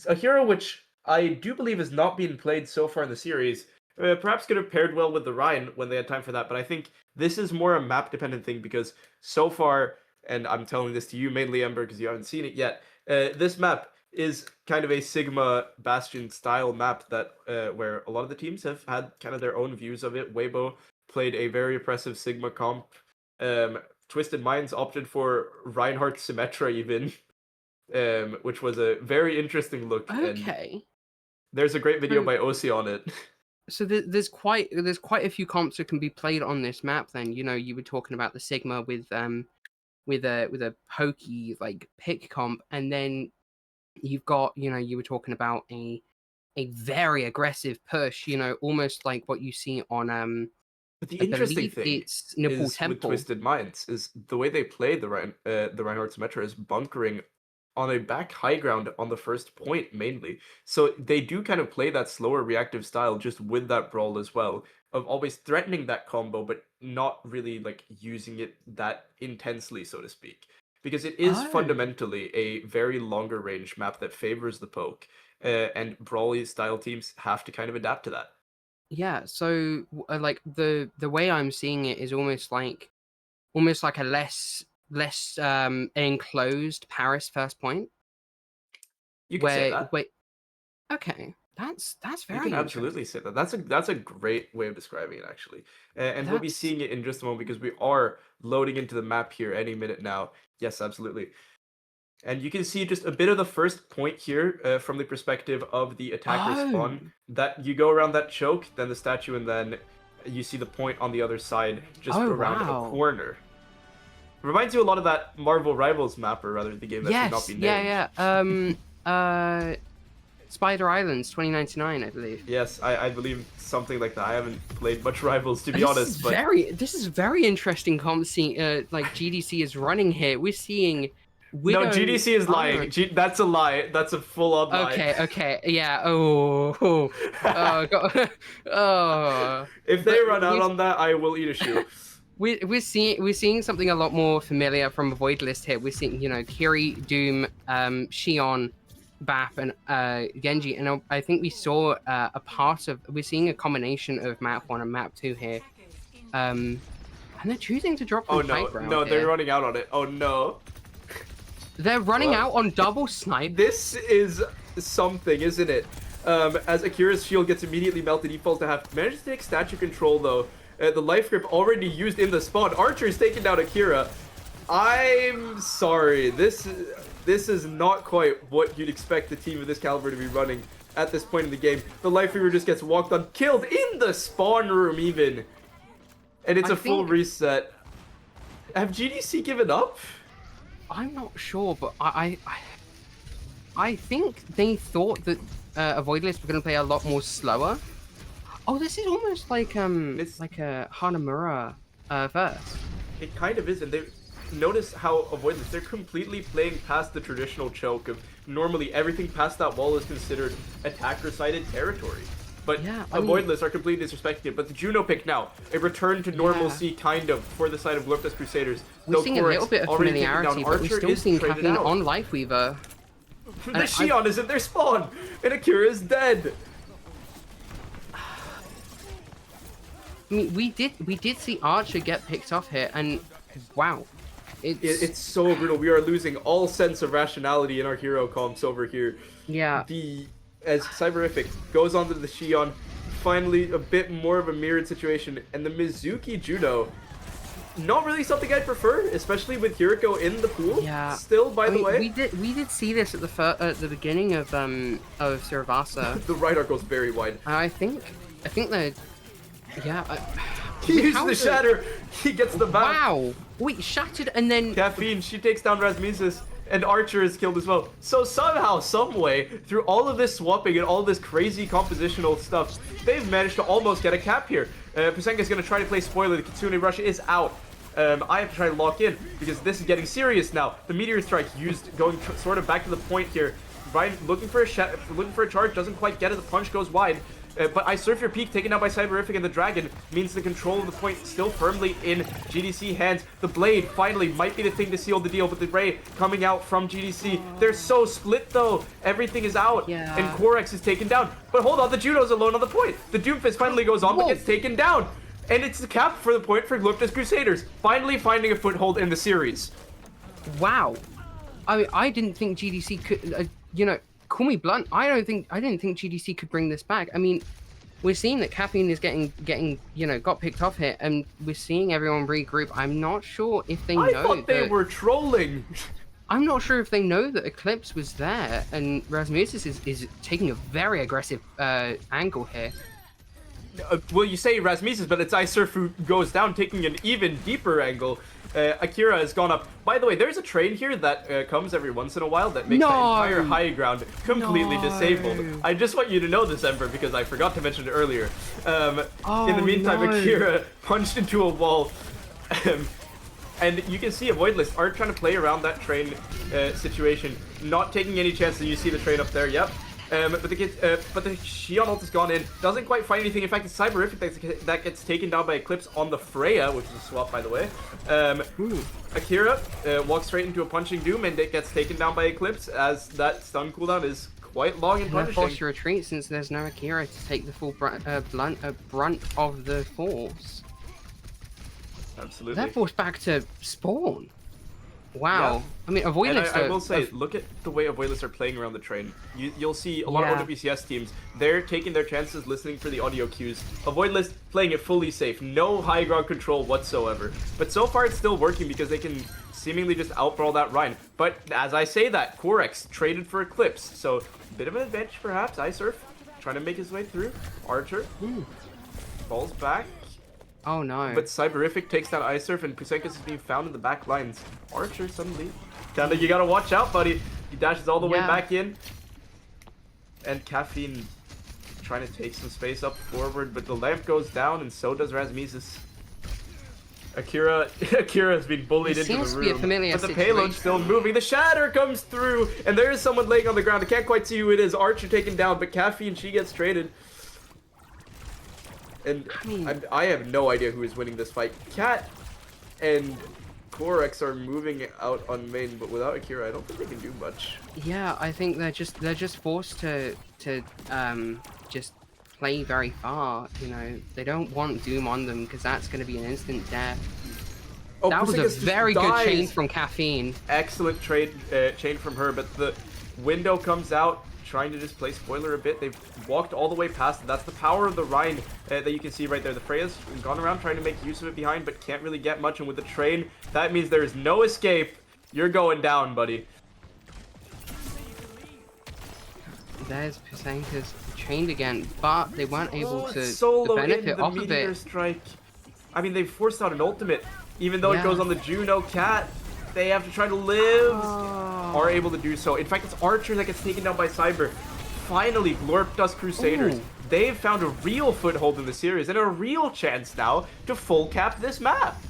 a hero which I do believe has not been played so far in the series. Perhaps could have paired well with the Rhine when they had time for that, but I think this is more a map-dependent thing, because so far, and I'm telling this to you mainly, Ember, because you haven't seen it yet, this map is kind of a Sigma Bastion style map that where a lot of the teams have had kind of their own views of it. Weibo played a very oppressive Sigma comp. Twisted Minds opted for Reinhardt Symmetra even, which was a very interesting look. Okay. And there's a great video by Osi on it. So there's quite a few comps that can be played on this map. Then you were talking about the Sigma with a pokey pick comp, and then you've got you were talking about a very aggressive push. Almost like what you see on But the interesting thing it's Nepal is Temple. with Twisted Minds is the way they play the Reinhardt Symmetra is bunkering on a back high ground on the first point mainly. So they do kind of play that slower reactive style just with that brawl as well, of always threatening that combo but not really using it that intensely, so to speak. Because it is fundamentally a very longer range map that favors the poke, and brawly style teams have to kind of adapt to that. Yeah, so the way I'm seeing it is almost like a less enclosed Paris first point. You can say that. Okay, that's very. You can absolutely say that. That's a great way of describing it, actually. And we'll be seeing it in just a moment, because we are loading into the map here any minute now. Yes, absolutely. And you can see just a bit of the first point here from the perspective of the attacker spawn. That you go around that choke, then the statue, and then you see the point on the other side just around a corner. Reminds you a lot of that Marvel Rivals map, or rather the game that should not be named. Yeah. Spider Islands 2099, I believe. Yes, I believe something like that. I haven't played much Rivals, to be honest. This is very interesting comp scene. GDC is running here. We're seeing Widow... No, GDC is lying. That's a lie. That's a full-on lie. Okay. Yeah. Oh. If they run out on that, I will eat a shoe. We're seeing something a lot more familiar from AvoidList here. We're seeing Kiri, Doom, Xion Bap and Genji, and I think we saw we're seeing a combination of map 1 and map 2 here. And they're choosing to drop Oh from no, high ground no, they're here. running out on it. Oh no. They're running Well, out on double snipe. This is something, isn't it? As Akira's shield gets immediately melted, he falls to half. Manages to take statue control though. The life grip already used in the spawn. Archer is taking down Akira. I'm sorry. This is not quite what you'd expect a team of this caliber to be running at this point in the game. The life weaver just gets walked on, killed in the spawn room even. And it's a full reset. Have GDC given up? I'm not sure, but I think they thought that AvoidList were going to play a lot more slower. Oh, this is almost like it's like a Hanamura verse. It kind of is, and they notice how AvoidList, they're completely playing past the traditional choke of normally everything past that wall is considered attacker-sided territory. But yeah, AvoidList are completely disrespecting it. But the Juno pick now, a return to normalcy kind of for the side of Glorpdust Crusaders. We're seeing a little bit of familiarity, but we're still seeing Caffeine on Lifeweaver. The Xion is in their spawn, and Akira is dead. I mean, we did see Archer get picked off here, and wow, it's so brutal. We are losing all sense of rationality in our hero comps over here. Yeah. As Cyberific goes onto the Xion, finally a bit more of a mirrored situation, and the Mizuki Juno, not really something I'd prefer, especially with Hiriko in the pool. Yeah. Still, by the way, we did see this at the beginning of Suravasa. The right arc goes very wide. I think that. Yeah. He used the shatter. He gets the back. Wow. Wait, shattered and then. Caffeine. She takes down Rasmusis. And Archer is killed as well. So somehow, someway, through all of this swapping and all this crazy compositional stuff, they've managed to almost get a cap here. Pusenka is going to try to play spoiler. The Kitsune Rush is out. I have to try to lock in because this is getting serious now. The Meteor Strike used, going sort of back to the point here. Brian looking for a charge, doesn't quite get it. The punch goes wide. But I Surf Your Peak, taken down by Cyberific, and the Dragon means the control of the point still firmly in GDC hands. The Blade finally might be the thing to seal the deal, but the Ray coming out from GDC. They're so split though. Everything is out, and Corex is taken down. But hold on, the Juno's alone on the point. The Doomfist finally goes on, but gets taken down. And it's the cap for the point for Glorpdust Crusaders, finally finding a foothold in the series. Wow. I mean, I didn't think GDC could, call me blunt. I didn't think GDC could bring this back. I mean, we're seeing that Caffeine is getting got picked off here, and we're seeing everyone regroup. I'm not sure if they know. I thought they were trolling. I'm not sure if they know that Eclipse was there, and Rasmusis is taking a very aggressive angle here. Well, you say Rasmusis, but it's Isurf who goes down, taking an even deeper angle. Akira has gone up. By the way, there's a train here that comes every once in a while that makes the entire high ground completely disabled. I just want you to know this, Ember, because I forgot to mention it earlier. In the meantime, Akira punched into a wall. And you can see AvoidList are trying to play around that train situation, not taking any chances. You see the train up there, yep. But the Xion ult has gone in, doesn't quite find anything. In fact, it's Cyberific that gets taken down by Eclipse on the Freya, which is a swap, by the way. Akira walks straight into a punching Doom, and it gets taken down by Eclipse, as that stun cooldown is quite long and punishing. They're forced to retreat since there's no Akira to take the full brunt of the force. Absolutely. They're forced back to spawn. Wow. Yeah. I mean, AvoidList. I will say, look at the way AvoidList are playing around the train. You'll see a lot of OWCS teams. They're taking their chances, listening for the audio cues. AvoidList playing it fully safe, no high ground control whatsoever. But so far, it's still working because they can seemingly just outbrawl that Rhine. But as I say that, Corex traded for Eclipse, so a bit of an advantage perhaps. Isurf trying to make his way through. Archer falls back. Oh no. But Cyberific takes down Isurf, and Pusenkus is being found in the back lines. Archer suddenly. Kinda, you gotta watch out, buddy. He dashes all the way back in. And Caffeine trying to take some space up forward, but the lamp goes down, and so does Rasmusis. Akira has been bullied into the room. Seems to be a familiar but the payload's still moving. The shatter comes through, and there is someone laying on the ground. I can't quite see who it is. Archer taken down, but Caffeine, she gets traded. And I have no idea who is winning this fight. Cat and Korax are moving out on main, but without Akira, I don't think they can do much. Yeah, I think they're just forced to just play very far. You know, they don't want Doom on them because that's going to be an instant death. Oh, That was a Pusinkas very just good chain dies. from Caffeine. Excellent chain from her, but the window comes out, trying to just play spoiler a bit. They've walked all the way past it. That's the power of the Rhine that you can see right there. The Freya's gone around trying to make use of it behind, but can't really get much. And with the train, that means there is no escape. You're going down, buddy. There's Pusinkas chained again, but they weren't able to solo benefit in the off of Meteor it. Strike. I mean, they forced out an ultimate. Even though it Yeah. goes on the Juno Cat, they have to try to live. Oh. Are able to do so. In fact, it's Archer that gets taken down by Cyber. Finally, Glorpdust Crusaders. Ooh. They've found a real foothold in the series and a real chance now to full cap this map.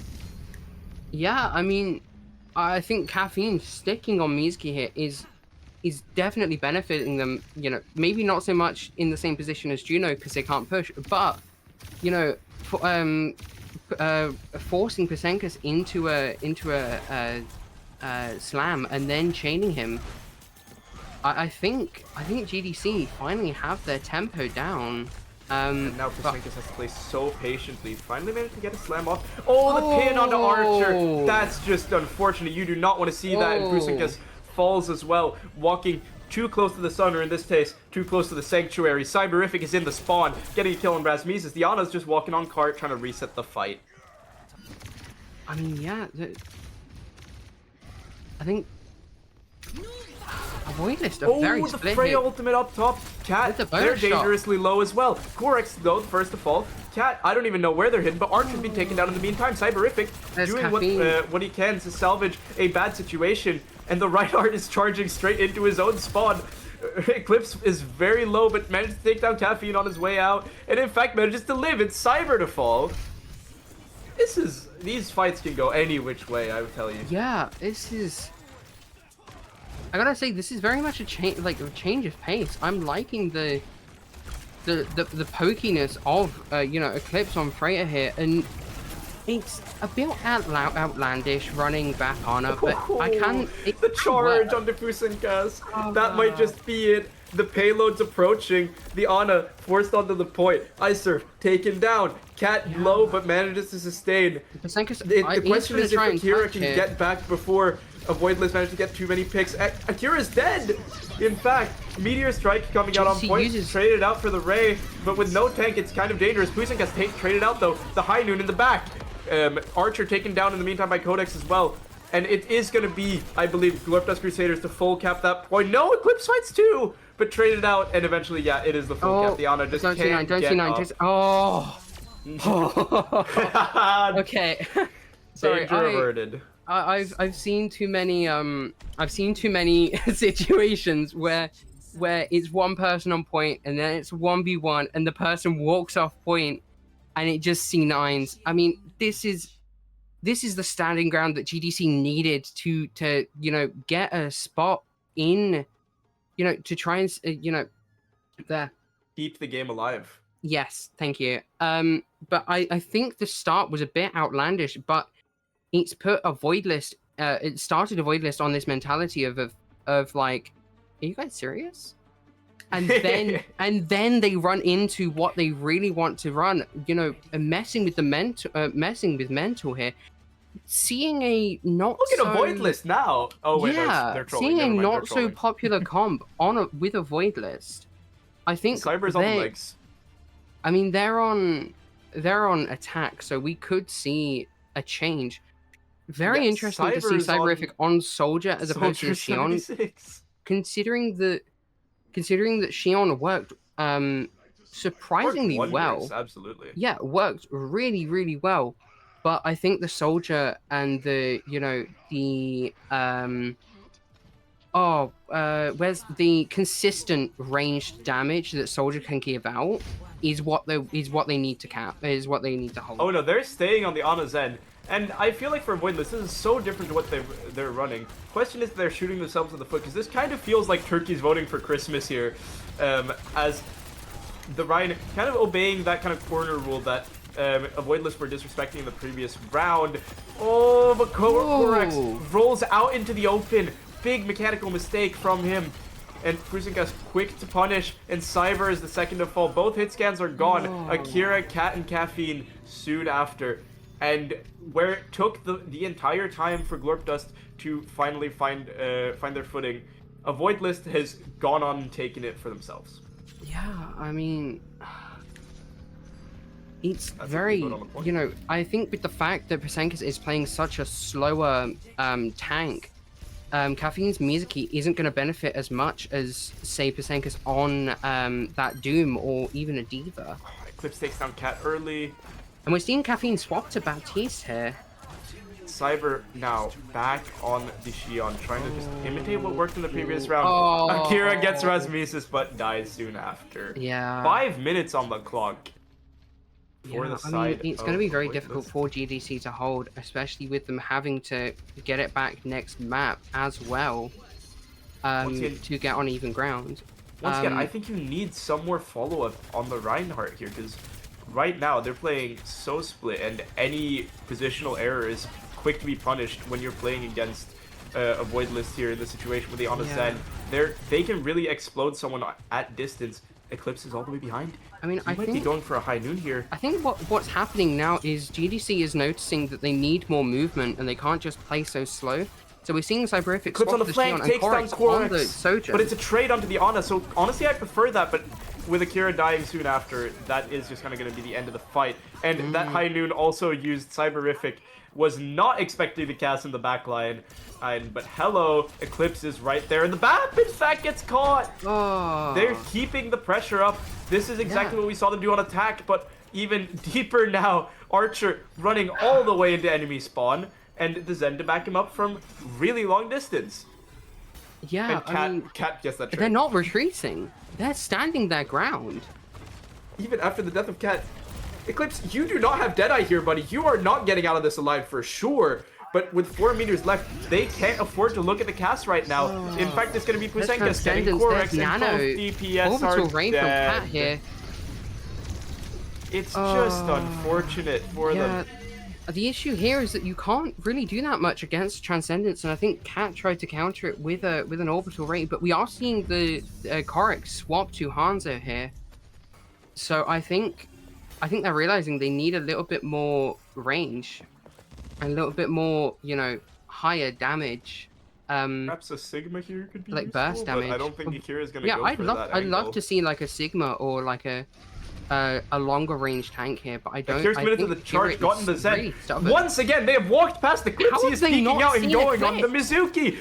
Yeah, I mean, I think Caffeine sticking on Mizuki here is definitely benefiting them. You know, maybe not so much in the same position as Juno because they can't push, but you know, forcing Pusinkas into a slam and then chaining him. I think GDC finally have their tempo down. And now but- Pusinkas has to play so patiently. Finally managed to get a slam off. Oh, the pin onto Archer. Oh. That's just unfortunate. You do not want to see that. And Oh. Pusinkas falls as well, walking too close to the sun, or in this case, too close to the sanctuary. Cyberific is in the spawn, getting a kill on Rasmuses. Diana's just walking on cart, trying to reset the fight. I mean, yeah. I think AvoidList are very the split Freya here. ultimate up top. Cat, With the they're bonus shot. dangerously low as well. Korax, though, the first to fall. Cat, I don't even know where they're hidden, but Archer's been taken down in the meantime. Cyberific There's doing Caffeine. what he can to salvage a bad situation, and the Reinhardt is charging straight into his own spawn. Eclipse is very low, but manages to take down Caffeine on his way out, and in fact manages to live. It's Cyber to fall. These fights can go any which way, I would tell you. Yeah, this is. I gotta say, this is very much a change, like a change of pace. I'm liking the pokiness of you know, Eclipse on Freya here, and it's a bit outlandish running back on her, but I can. The charge on the Pusinkas. That might just be it. The payload's approaching. The Ana forced onto the point. Icer taken down. Cat low, but manages to sustain. The question is if Akira can get back before AvoidList managed to get too many picks. Akira's dead! In fact, Meteor Strike coming out on point, traded out for the Ray, but with no tank, it's kind of dangerous. Pusinkas traded out, though. The High Noon in the back. Archer taken down in the meantime by Codex as well. And it is going to be, I believe, Glorpdust Crusaders to full cap that point. No, Eclipse fights too! But traded out, and eventually, yeah, it is the full cap. Diana just can't get up. Oh! Okay. Sorry, Danger averted. I've seen too many situations where it's one person on point and then it's 1v1 and the person walks off point and it just C9s. I mean, this is the standing ground that GDC needed to you know, get a spot in, you know, to try and you know, there. Keep the game alive. Yes, thank you. But I think the start was a bit outlandish, but it's put AvoidList. It started AvoidList on this mentality of like, are you guys serious? And then they run into what they really want to run. You know, messing with mental here. Seeing a not look at AvoidList now. Oh wait, yeah, no, they're trolling. seeing a Never mind, not so popular comp with AvoidList. I think Cyber's on the legs. I mean, they're on attack, so we could see a change. Very interesting to see Cyberific on Soldier as opposed to Xion. Considering that Xion worked surprisingly well. Absolutely. Yeah, worked really, really well. But I think the Soldier and the, you know, the where's the consistent ranged damage that Soldier can give out is what they need to cap, is what they need to hold. Oh no, they're staying on the Ana's end. And I feel like for AvoidList, this is so different to what they're running. Question is, they're shooting themselves in the foot, because this kind of feels like Turkey's voting for Christmas here, as the Ryan kind of obeying that kind of corner rule that AvoidList were disrespecting in the previous round. Oh, Oh, but Korax Whoa. rolls out into the open. Big mechanical mistake from him. And Krusenka's quick to punish, and Cyber is the second to fall. Both hit scans are gone. Whoa. Akira, Cat, and Caffeine soon after. And where it took the entire time for Glorpdust to finally find their footing, AvoidList has gone on and taken it for themselves. Yeah, I mean, it's That's very, a good on the point. you know, I think with the fact that Pasenkas is playing such a slower tank, Caffeine's Mizuki isn't going to benefit as much as, say, Pasenkas on that Doom or even a Diva. Eclipse takes down Cat early. And we're seeing Caffeine swap to Baptiste here. Cyber now back on the Shion, trying to just imitate what worked in the previous round. Oh. Akira gets Rasmesis, but dies soon after. Yeah. 5 minutes on the clock. For Yeah, the side it's going to be very difficult for GDC to hold, especially with them having to get it back next map as well again- to get on even ground. Once again, I think you need some more follow-up on the Reinhardt here, because right now they're playing so split, and any positional error is quick to be punished when you're playing against AvoidList here in the situation with the Honest Zen. They can really explode someone at distance. Eclipse is all the way behind. I mean, He I might be think going for a high noon here. I think what's happening now is GDC is noticing that they need more movement and they can't just play so slow. So we're seeing Cyberific Eclipse swap on the Shion flank, and takes down Korax on the Korax. Sojourn. But it's a trade onto the Ana, so honestly I prefer that, but with Akira dying soon after, that is just kind of going to be the end of the fight. And that high noon also used Cyberific, was not expecting to cast in the back line. But hello, Eclipse is right there, and the BAP in fact gets caught! Oh. They're keeping the pressure up. This is exactly what we saw them do on attack, but even deeper now. Archer running all the way into enemy spawn, and the Zen to back him up from really long distance. Yeah, And I mean, Cat gets that trade. they're not retreating. They're standing their ground. Even after the death of Cat. Eclipse, you do not have Deadeye here, buddy. You are not getting out of this alive for sure. But with 4 meters left, they can't afford to look at the cast right now. In fact, it's going to be Pusenka getting Transcendence, Korax, there's and Nano. both DPS Orbital are rain from dead. Cat here. It's just unfortunate for them. The issue here is that you can't really do that much against Transcendence, and I think Cat tried to counter it with an orbital ray, but we are seeing the Korax swap to Hanzo here. So I think they're realizing they need a little bit more range, a little bit more, you know, higher damage. Perhaps a Sigma here could be like useful, burst but I damage. don't think Akira is going to Yeah, go I'd for love that I'd angle. love to see like a Sigma or like a longer range tank here, but I don't. Here's I minutes of think the charge, Akira gotten is the Zen. really stubborn. Once again, they have walked past the Eclipse. How He have is they peeking not out and seen going on the Eclipse? Mizuki.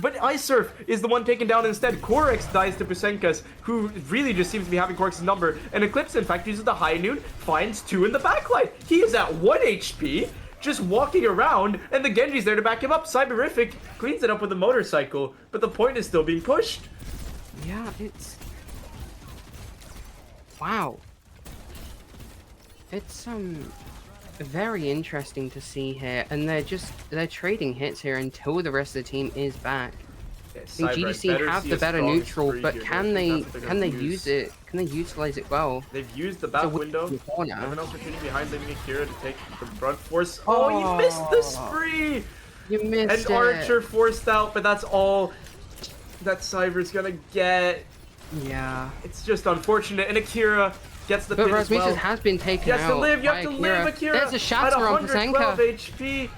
But Isurf is the one taken down instead. Korax dies to Pusenkas, who really just seems to be having Korax's number. And Eclipse, in fact, uses the high noon, finds 2 in the backline. He is at 1 HP, just walking around, and the Genji's there to back him up. Cyberific cleans it up with a motorcycle, but the point is still being pushed. Yeah, it's wow. It's very interesting to see here, and they're trading hits here until the rest of the team is back. I think GDC have the better neutral, but can they use it? Can they utilize it well? They've used the back window. They Corner. have an opportunity behind, leaving Akira to take the front force. Oh, he missed the spree! You missed And Archer forced out, but that's all that Cyber's gonna get. Yeah. It's just unfortunate, and Akira gets the But pin as well. Rasmussen has been taken You have to out. live, you by have to live, Akira! There's a At shatter on 112 Pasenka. HP!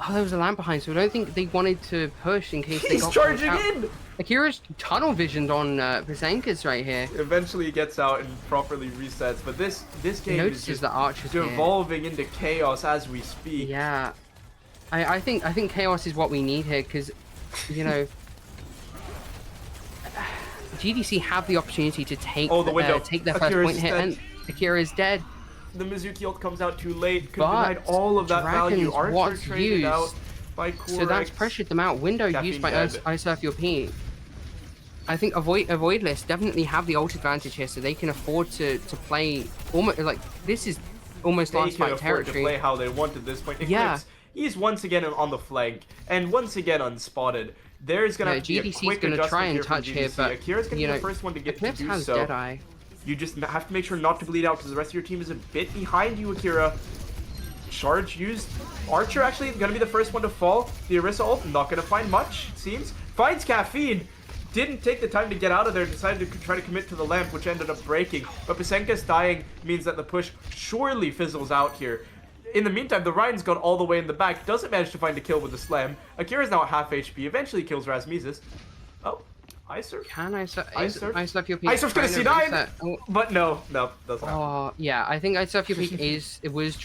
Oh, there was a lamp behind, so I don't think they wanted to push in case they He's got charging caught out. in! Akira's tunnel visioned on Pasenka's right here. Eventually he gets out and properly resets, but this game is Notices just the archers here. devolving into chaos as we speak. Yeah, I think chaos is what we need here, because you know GDC have the opportunity to take the window. take their first Akira's point hit, dead. and Akira is dead. The Mizuki ult comes out too late, could But denied all of that value. Dragons Archer was traded used, out by Korax. So that's pressured them out. Window Caffeine used by dead. Isurf Your P. I think AvoidList definitely have the ult advantage here, so they can afford to play almost like this is almost They last can fight afford to territory. play how they want at this point. Eclipse, Yeah. he's once again on the flank, and once again unspotted. There's gonna have to be a GDC's quick gonna adjustment try and here from touch here, GDC. but Akira's gonna you be know, the first one to get to Eclipse do has so. Deadeye. You just have to make sure not to bleed out because the rest of your team is a bit behind you, Akira. Charge used. Archer actually going to be the first one to fall. The Orisa ult not going to find much, it seems. Finds Caffeine. Didn't take the time to get out of there. Decided to try to commit to the lamp, which ended up breaking. But Pasenka's dying means that the push surely fizzles out here. In the meantime, the Ryan's gone all the way in the back. Doesn't manage to find a kill with the slam. Akira's now at half HP. Eventually kills Rasmesis. Oh, Isurf. Can Isurf? Isurf? Isurf your peak. Isurf's gonna C9! Oh. But no, doesn't happen. Oh yeah, I think Isurf your peak was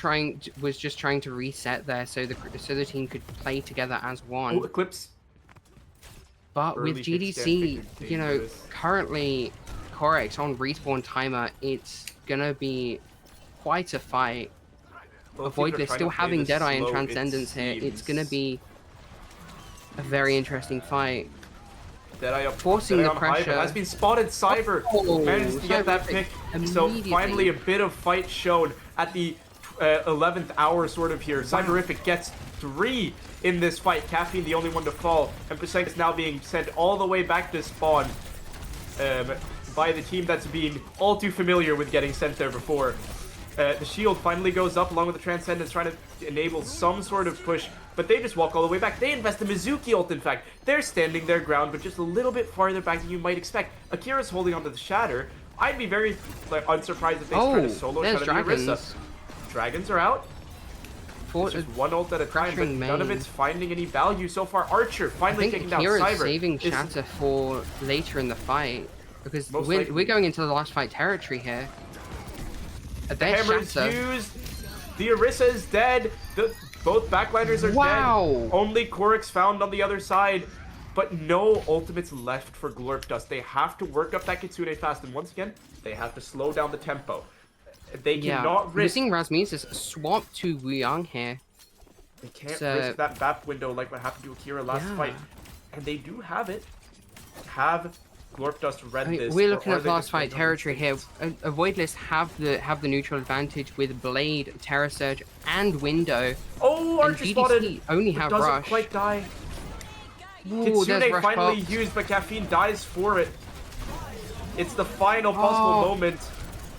just trying to reset there, so the team could play together as one. Oh, Eclipse. But Early with hit GDC, scan you know, dangerous. currently Corex on respawn timer, it's gonna be quite a fight. Both teams are AvoidList trying still to play having this Deadeye and slow, it Transcendence here. It's gonna seems. be a very interesting fight. Deadeye up, Forcing Deadeye the on high, but pressure. has been spotted. Cyber Oh, manages to get that Cyber pick. So immediately. finally a bit of fight shown at the 11th hour sort of here. Cyberific gets 3 in this fight. Caffeine the only one to fall. And Pasenka is now being sent all the way back to spawn by the team that's been all too familiar with getting sent there before. The shield finally goes up along with the Transcendence, trying to enable some sort of push, but they just walk all the way back. They invest the Mizuki ult, in fact. They're standing their ground, but just a little bit farther back than you might expect. Akira's holding onto the Shatter. I'd be very unsurprised if they try to solo there's Shatter the Orisa. dragons. Dragons are out. It's just one ult at a time, but pressuring none of main. it's finding any value so far. Archer I finally think taking down Akira's Cyber. saving is- Shatter for later in the fight because Most we're likely. going into the last fight territory here. The There's hammer's Shatter. used. The Orisa is dead. Both backliners are Wow. dead. Only Korix found on the other side. But no ultimates left for Glorpdust. They have to work up that Kitsune fast. And once again, they have to slow down the tempo. They Yeah, cannot we're risk. seeing Rasmesis swap to Wuyang here. They can't it's, risk that BAP window like what happened to Akira last Yeah. fight. And they do have it. Have Glorpdust read I mean, this? we're or looking are at they last just fight going on territory here. instincts? AvoidList have the neutral advantage with Blade, Terra Surge, and Window. Oh, And Archer GDC spotted. only but have doesn't Rush. quite die. Ooh, Kitsune there's Rush finally popped. used, but Caffeine dies for it. It's the final possible Oh. moment.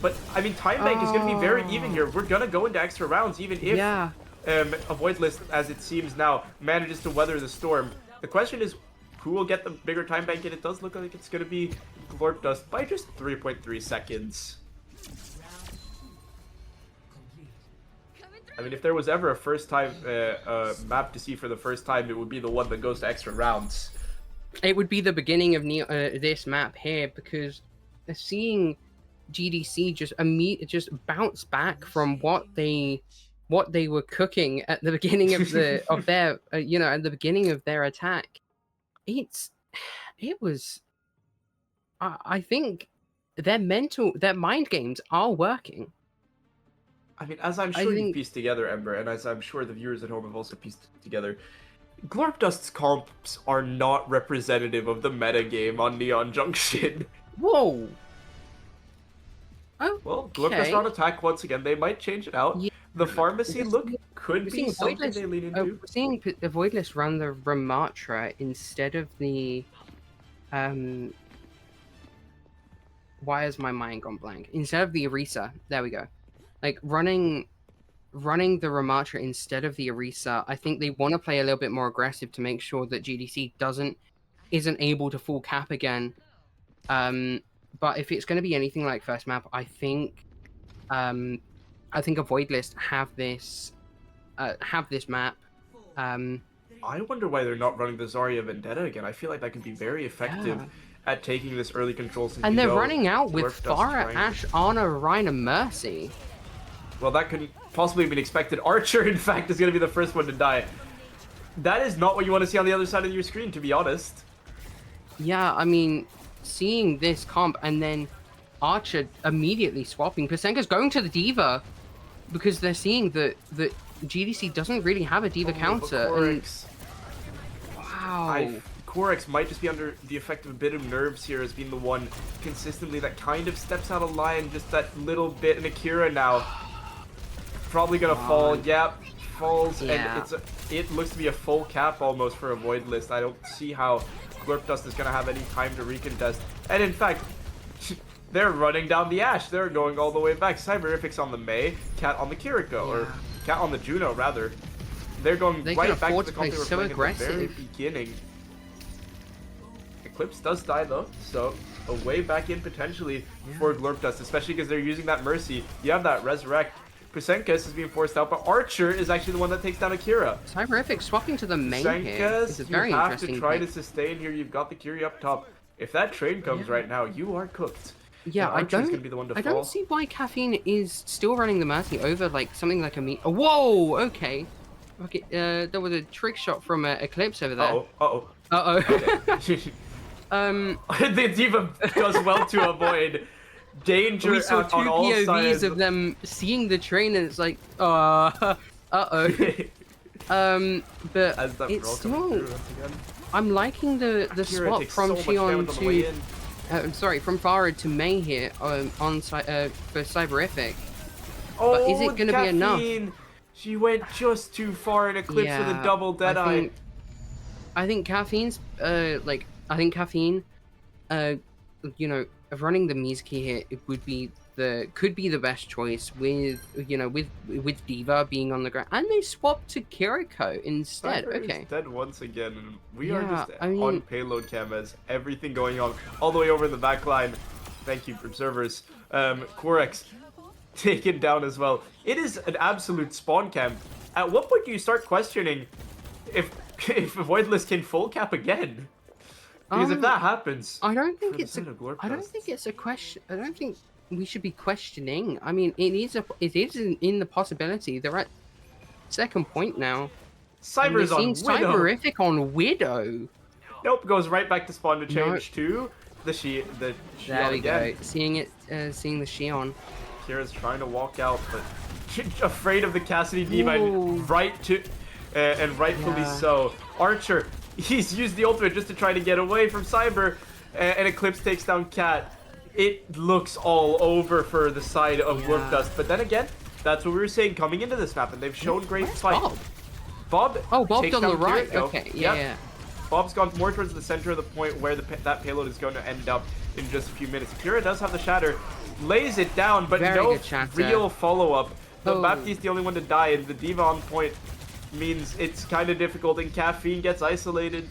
But, I mean, Time Bank is going to be very even here. We're going to go into extra rounds, even if Yeah. AvoidList, as it seems now, manages to weather the storm. The question is, who will get the bigger Time Bank? And it does look like it's going to be Glorpdust by just 3.3 seconds. I mean, if there was ever a first time map to see for the first time, it would be the one that goes to extra rounds. It would be the beginning of this map here because seeing GDC just bounce back from what they were cooking at the beginning of their at the beginning of their attack. I think their mind games are working. I mean, as I'm I sure you think- pieced together, Ember, and as I'm sure the viewers at home have also pieced it together, Glorpdust's comps are not representative of the meta game on Neon Junction. Whoa. Oh, Well, Glorpdust are on attack once again. They might change it out. Yeah. The pharmacy We're look seeing- could we're be seeing something AvoidList- they lean into. we're seeing AvoidList run the Ramatra instead of the why has my mind gone blank? Instead of the Orisa, there we go. Like running the Ramatra instead of the Orisa, I think they want to play a little bit more aggressive to make sure that GDC isn't able to full cap again. But if it's going to be anything like first map, I think AvoidList have this map. I wonder why they're not running the Zarya Vendetta again. I feel like that could be very effective Yeah. at taking this early control. Since And you they're know running out with Glorpdust's Farah, trying to- Ashe, Ana, Rein, and Mercy. Well, that couldn't possibly have been expected. Archer, in fact, is going to be the first one to die. That is not what you want to see on the other side of your screen, to be honest. Yeah, I mean, seeing this comp and then Archer immediately swapping. Pasenka's going to the Diva because they're seeing that GDC doesn't really have a Diva Oh, but counter. And, Korix- wow. Korix might just be under the effect of a bit of nerves here as being the one consistently that kind of steps out of line just that little bit. And Akira now probably gonna fall. Yep, falls, Yeah. and it looks to be a full cap almost for AvoidList. I don't see how Glorpdust is gonna have any time to recontest. And in fact, They're running down the Ashe. They're going all the way back. Cyberific's on the Mei, Cat on the Kiriko, or Cat on the Juno, rather. They're going right back to the comp they were playing at the very beginning. Eclipse does die, though, so a way back in potentially for Glorpdust, especially because they're using that Mercy. You have that Resurrect. Pusenkas is being forced out, but Archer is actually the one that takes down Akira. Cyberific swapping to the main here. This is very you have interesting to try to sustain here. You've got the Curie up top. If that train comes right now, you are cooked. Yeah, I don't see why Caffeine is still running the Mercy over like something like a meat. Oh, whoa, okay. Okay, there was a trick shot from Eclipse over there. Okay. The D.Va does well to avoid danger. We saw two on all POVs sides of them seeing the train, and it's like, but it's still. I'm liking the swap from Xion to. I'm sorry, from Farah to Mei here for Cyberific. Oh, but is it going to be enough? She went just too far in Eclipse with a double Deadeye. I think Caffeine's I think Caffeine, you know, running the Mizuki here could be the best choice with with D.Va being on the ground, and they swapped to Kiriko instead. Okay, dead once again, and we are just on payload cam as everything going on all the way over the back line. Thank you, observers. Corex taken down as well. It is an absolute spawn camp. At what point do you start questioning if AvoidList can full cap again? Because if that happens, I don't think it's a question. I don't think we should be questioning. I mean, it is in the possibility. They're at second point now. Cyber's on Widow. Cyberific on Widow. Nope, goes right back to spawn to change to the Xion. There we go. Seeing the Xion. Kira's trying to walk out, but afraid of the Cassidy D.Va, and rightfully so. Archer, he's used the ultimate just to try to get away from Cyber, and Eclipse takes down Cat. It looks all over for the side of Glorpdust, but then again, that's what we were saying coming into this map, and they've shown great fight. Bob Bob's takes on the right. Kiriko. Okay, yeah. Bob's gone more towards the center of the point where that payload is going to end up in just a few minutes. Kira does have the Shatter, lays it down, but no real follow-up. The Baptiste's the only one to die, and the D.Va on point means it's kind of difficult, and Caffeine gets isolated.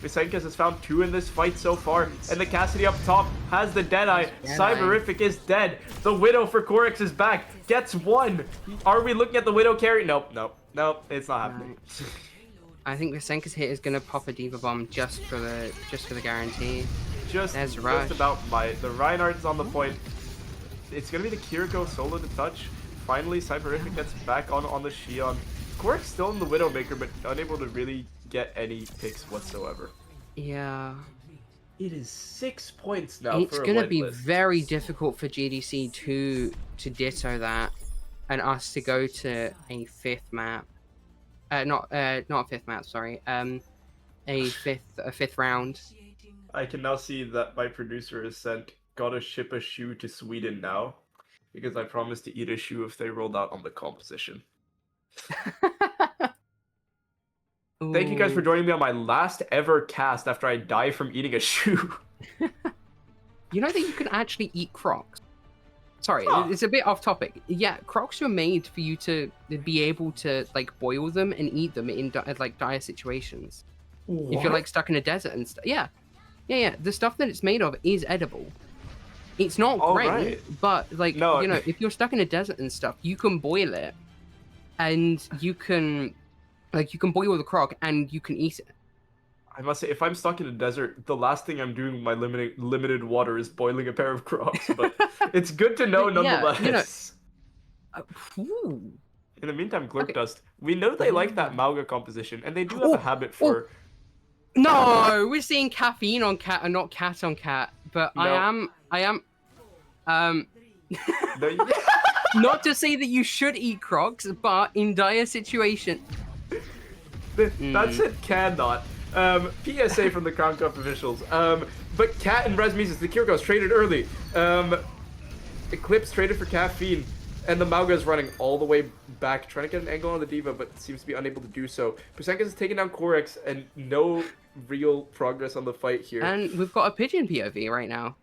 Visenkas has found 2 in this fight so far, and the Cassidy up top has the Deadeye. Cyberific is dead. The Widow for Corex is back, gets 1. Are we looking at the Widow carry? Nope, it's not happening. I think Visenka's hit is gonna pop a D.Va bomb just for the guarantee. Just about might. The Reinhardt's on the point. It's gonna be the Kiriko solo to touch. Finally, Cyberific gets back on the Xion. Corex still in the Widowmaker, but unable to really get any picks whatsoever. Yeah. It is 6 points now. It's gonna be very difficult for GDC to ditto that, and us to go to a 5th map. Not a 5th map. Sorry. A fifth round. I can now see that my producer has sent, gotta ship a shoe to Sweden now, because I promised to eat a shoe if they rolled out on the composition. Thank you guys for joining me on my last ever cast after I die from eating a shoe. You know that you can actually eat Crocs? Sorry, it's a bit off topic. Yeah, Crocs were made for you to be able to like boil them and eat them in like dire situations. What? If you're like stuck in a desert and stuff. Yeah. The stuff that it's made of is edible. It's not great, but like if you're stuck in a desert and stuff, you can boil it, and you can boil the Croc and you can eat it. I must say, if I'm stuck in a desert, the last thing I'm doing with my limited water is boiling a pair of Crocs. But it's good to know nonetheless. In the meantime, Glorpdust, we know they like that Mauga composition, and they do have a habit for. No, we're seeing caffeine on cat and not cat on cat. But no. I am. No, you... Not to say that you should eat Crocs, but in dire situation. That's it. Cannot. PSA from the Crown Cup officials. But Cat and Resmesis, the Kiriko's traded early. Eclipse traded for Caffeine, and the Mauga is running all the way back, trying to get an angle on the D.Va, but seems to be unable to do so. Pusenkas has taken down Corex, and no real progress on the fight here. And we've got a pigeon POV right now.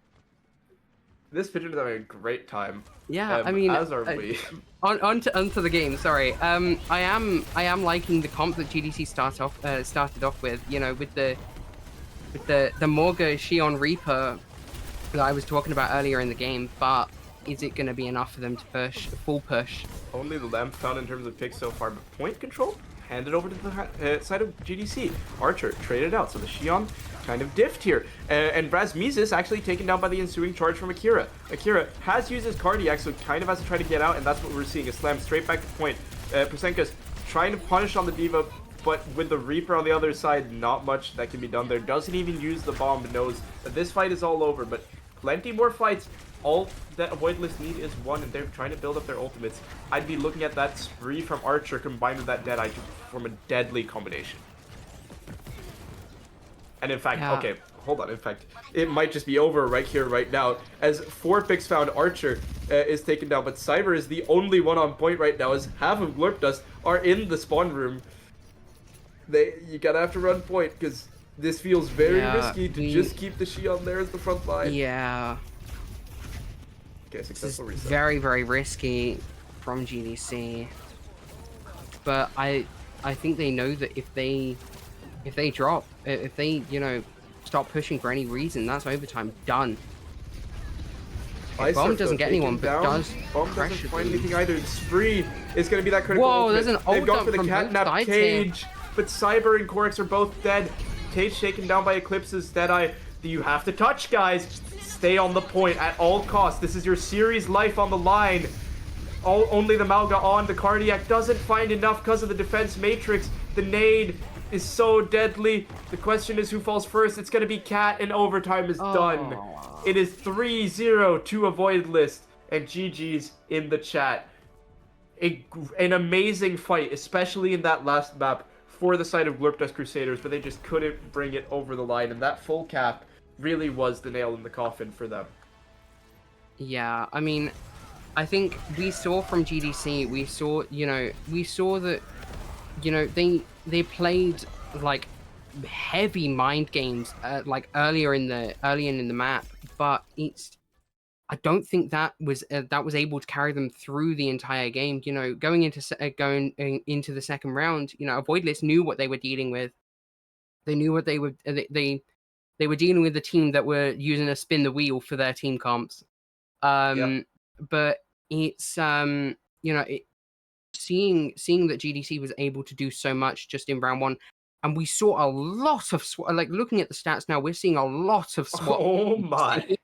This Pigeon is having a great time. Yeah, I mean, as are we. onto the game. Sorry. I am liking the comp that GDC started off with. You know, with the Morga Shion Reaper that I was talking about earlier in the game. But is it going to be enough for them to push full push? Only the lamp found in terms of picks so far, but point control handed over to the side of GDC. Archer traded out, so the Shion kind of diffed here. And Razmizis actually taken down by the ensuing charge from Akira. Akira has used his cardiac, so kind of has to try to get out, and that's what we're seeing. A slam straight back to point. Prosenka's trying to punish on the Diva, but with the Reaper on the other side, not much that can be done there. Doesn't even use the bomb, but knows that this fight is all over, but plenty more fights. All that AvoidList need is one, and they're trying to build up their ultimates. I'd be looking at that spree from Archer combined with that Deadeye to form a deadly combination. And in fact, okay, hold on. In fact, it might just be over right here, right now, as 4 picks found. Archer is taken down, but Cyber is the only one on point right now, as half of Glorpdust are in the spawn room. You gotta have to run point, because this feels very risky to just keep the Shion there as the front line. Yeah. Okay, successful reset. Very, very risky from GDC. But I think they know that if they drop, if they, you know, stop pushing for any reason, that's overtime done. Bomb doesn't get anyone, but does Bomb doesn't find anything either. Spree is going to be that critical. Whoa, there's an They've ult gone for the from catnap Cage, but Cyber and Korix are both dead. Cage taken down by Eclipse's Deadeye. You have to touch, guys. Stay on the point at all costs. This is your series life on the line. Only the Malga on. The Cardiac doesn't find enough because of the defense matrix. The nade is so deadly. The question is who falls first. It's going to be Cat, and overtime is done. It is 3-0 to AvoidList, and GG's in the chat. An amazing fight, especially in that last map for the side of Glorpdust Crusaders, but they just couldn't bring it over the line, and that full cap really was the nail in the coffin for them. Yeah, I mean, I think we saw from GDC, we saw that, you know, they played like heavy mind games like earlier in the map, but I don't think that was able to carry them through the entire game. You know, going into the second round, you know, AvoidList knew what they were dealing with. They knew what they were they were dealing with a team that were using a spin the wheel for their team comps. But it's you know, seeing that GDC was able to do so much just in round 1, and we saw a lot of like looking at the stats now, we're seeing a lot of swap. Oh my.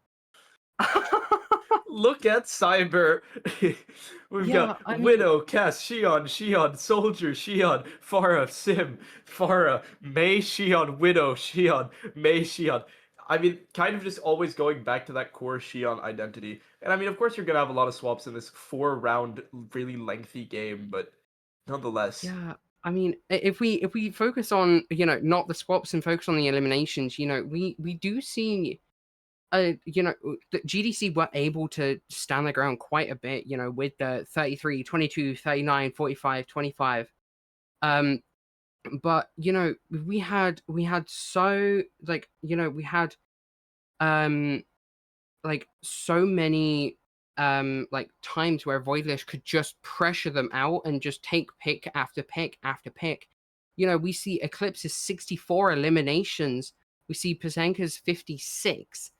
Look at Cyber. We've got Widow, Cass, Shion, Soldier, Shion, Pharah, Sim, Pharah, Mei, Shion, Widow, Shion, Mei, Shion. I mean, kind of just always going back to that core Shion identity. And I mean, of course, you're going to have a lot of swaps in this 4-round, really lengthy game, but nonetheless. Yeah, I mean, if we focus on, you know, not the swaps and focus on the eliminations, you know, we do see you know, the GDC were able to stand their ground quite a bit, you know, with the 33, 22, 39, 45, 25. But, you know, we had so, like, you know, we had like so many like times where AvoidList could just pressure them out and just take pick after pick after pick. You know, we see Eclipse's 64 eliminations. We see Pazenka's 56.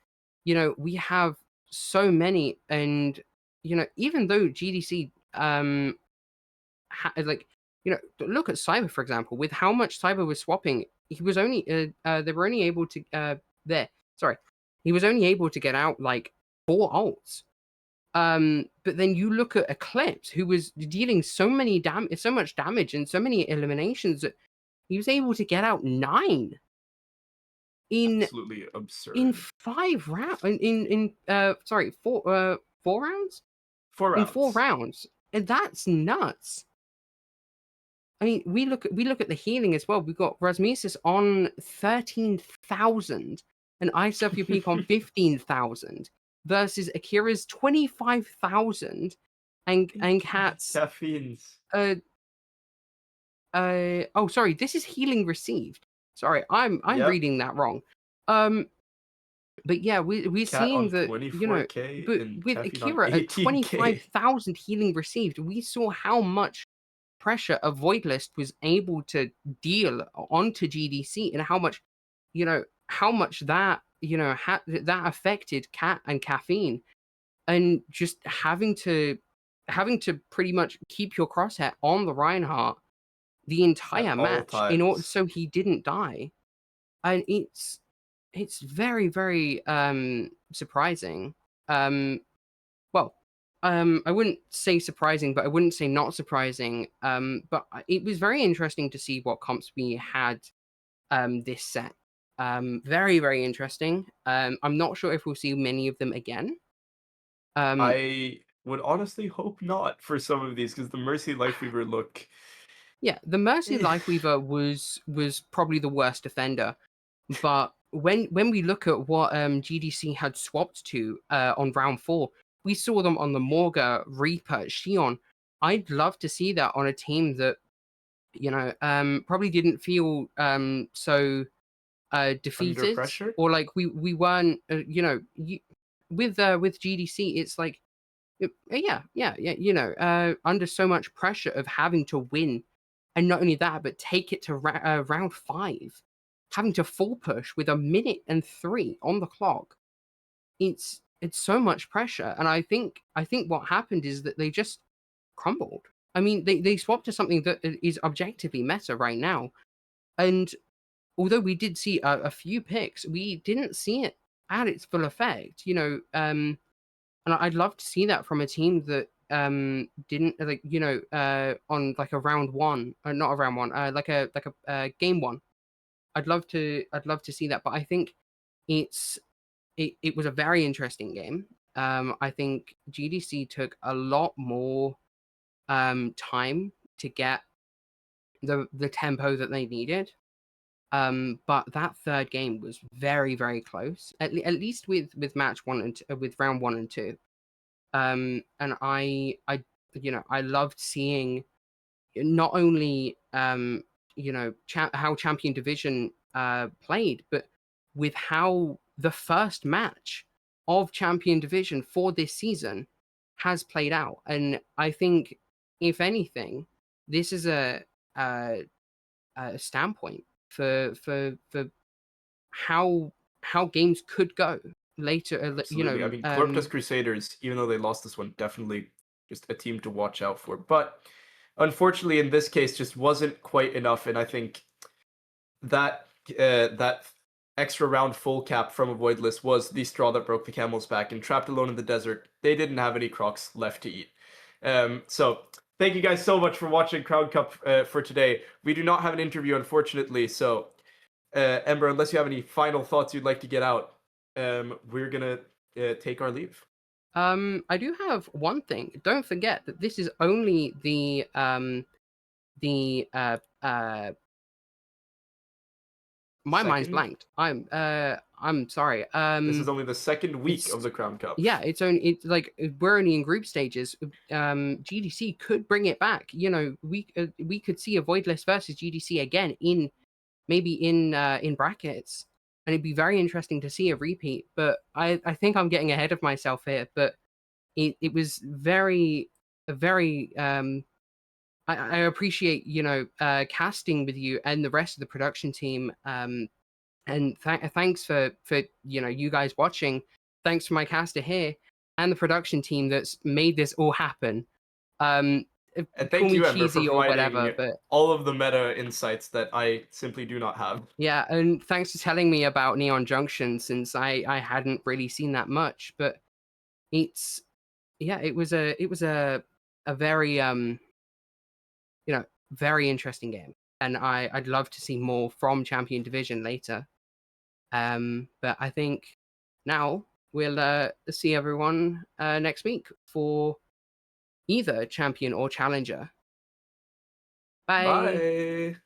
You know, we have so many, and you know, even though GDC like, you know, look at Cyber, for example, with how much Cyber was swapping, he was only they were only able to he was only able to get out like 4 ults. But then you look at Eclipse, who was dealing so much damage and so many eliminations that he was able to get out 9 in absolutely absurd in 5 rounds in 4 rounds. 4 rounds. In 4 rounds, and that's nuts. I mean, we look at the healing as well. We've got Rasmusis on 13,000 and ISW Peak on 15,000 versus Akira's 25,000 and Cat's caffeines. Oh, sorry, this is healing received. Sorry, I'm reading that wrong. But yeah, we're Cat seeing on that, 24K but and with Champion on Akira at 18K. 25,000 healing received, we saw how much pressure AvoidList was able to deal onto GDC, and how much, how much that, that affected Cat and Caffeine, and just having to pretty much keep your crosshair on the Reinhardt the At entire all match in order times. so he didn't die. And it's very, very surprising. Um well, I wouldn't say surprising, but I wouldn't say not surprising. But it was very interesting to see what comps we had this set. Very, very interesting. I'm not sure if we'll see many of them again. Um I would honestly hope not for some of these, because the Mercy Lifeweaver look. yeah, the Mercy eh, Lifeweaver was probably the worst defender. But when we look at what GDC had swapped to on round 4, we saw them on the Morga, Reaper, Xion. I'd love to see that on a team that, probably didn't feel so Under defeated, pressure? or like we weren't, with GDC, it's like, yeah, under so much pressure of having to win, and not only that, but take it to round 5, having to full push with 1 minute and 3 on the clock. It's so much pressure, and I think what happened is that they just crumbled. I mean, they swapped to something that is objectively meta right now, and although we did see a few picks, we didn't see it at its full effect. And I'd love to see that from a team that didn't, like, on like a round 1, or not a round 1, like a game 1. I'd love to see that, but I think it's it was a very interesting game. I think GDC took a lot more time to get the tempo that they needed. But that third game was very, very close, at least with match 1 and with round 1 and 2. And I loved seeing not only how Champion Division played, but with how the first match of Champion Division for this season has played out. And I think, if anything, this is a, a standpoint for how games could go later. Absolutely. I mean, Glorpdust Crusaders, even though they lost this one, definitely just a team to watch out for. But unfortunately, in this case, just wasn't quite enough. And I think that extra round full cap from AvoidList was the straw that broke the camel's back. And trapped alone in the desert, they didn't have any crocs left to eat. So thank you guys so much for watching Crown Cup for today. We do not have an interview, unfortunately. So, Ember, unless you have any final thoughts you'd like to get out, we're gonna take our leave. I do have one thing. Don't forget that this is only the my mind's Second, blanked. I'm sorry. this is only the second week It's of the Crown Cup. yeah, it's like we're only in group stages. GDC could bring it back. We could see AvoidList versus GDC again maybe in brackets, and it'd be very interesting to see a repeat. But I think I'm getting ahead of myself here. But it was very I appreciate casting with you and the rest of the production team. And thanks for you guys watching. Thanks to my caster here and the production team that's made this all happen. Um, And Call thank me you, Ember, for cheesy or whatever, providing but all of the meta insights that I simply do not have. yeah, and thanks for telling me about Neon Junction, since I hadn't really seen that much. But it's it was a very very interesting game, and I'd love to see more from Champion Division later. But I think now we'll see everyone next week for either champion or challenger. Bye. Bye.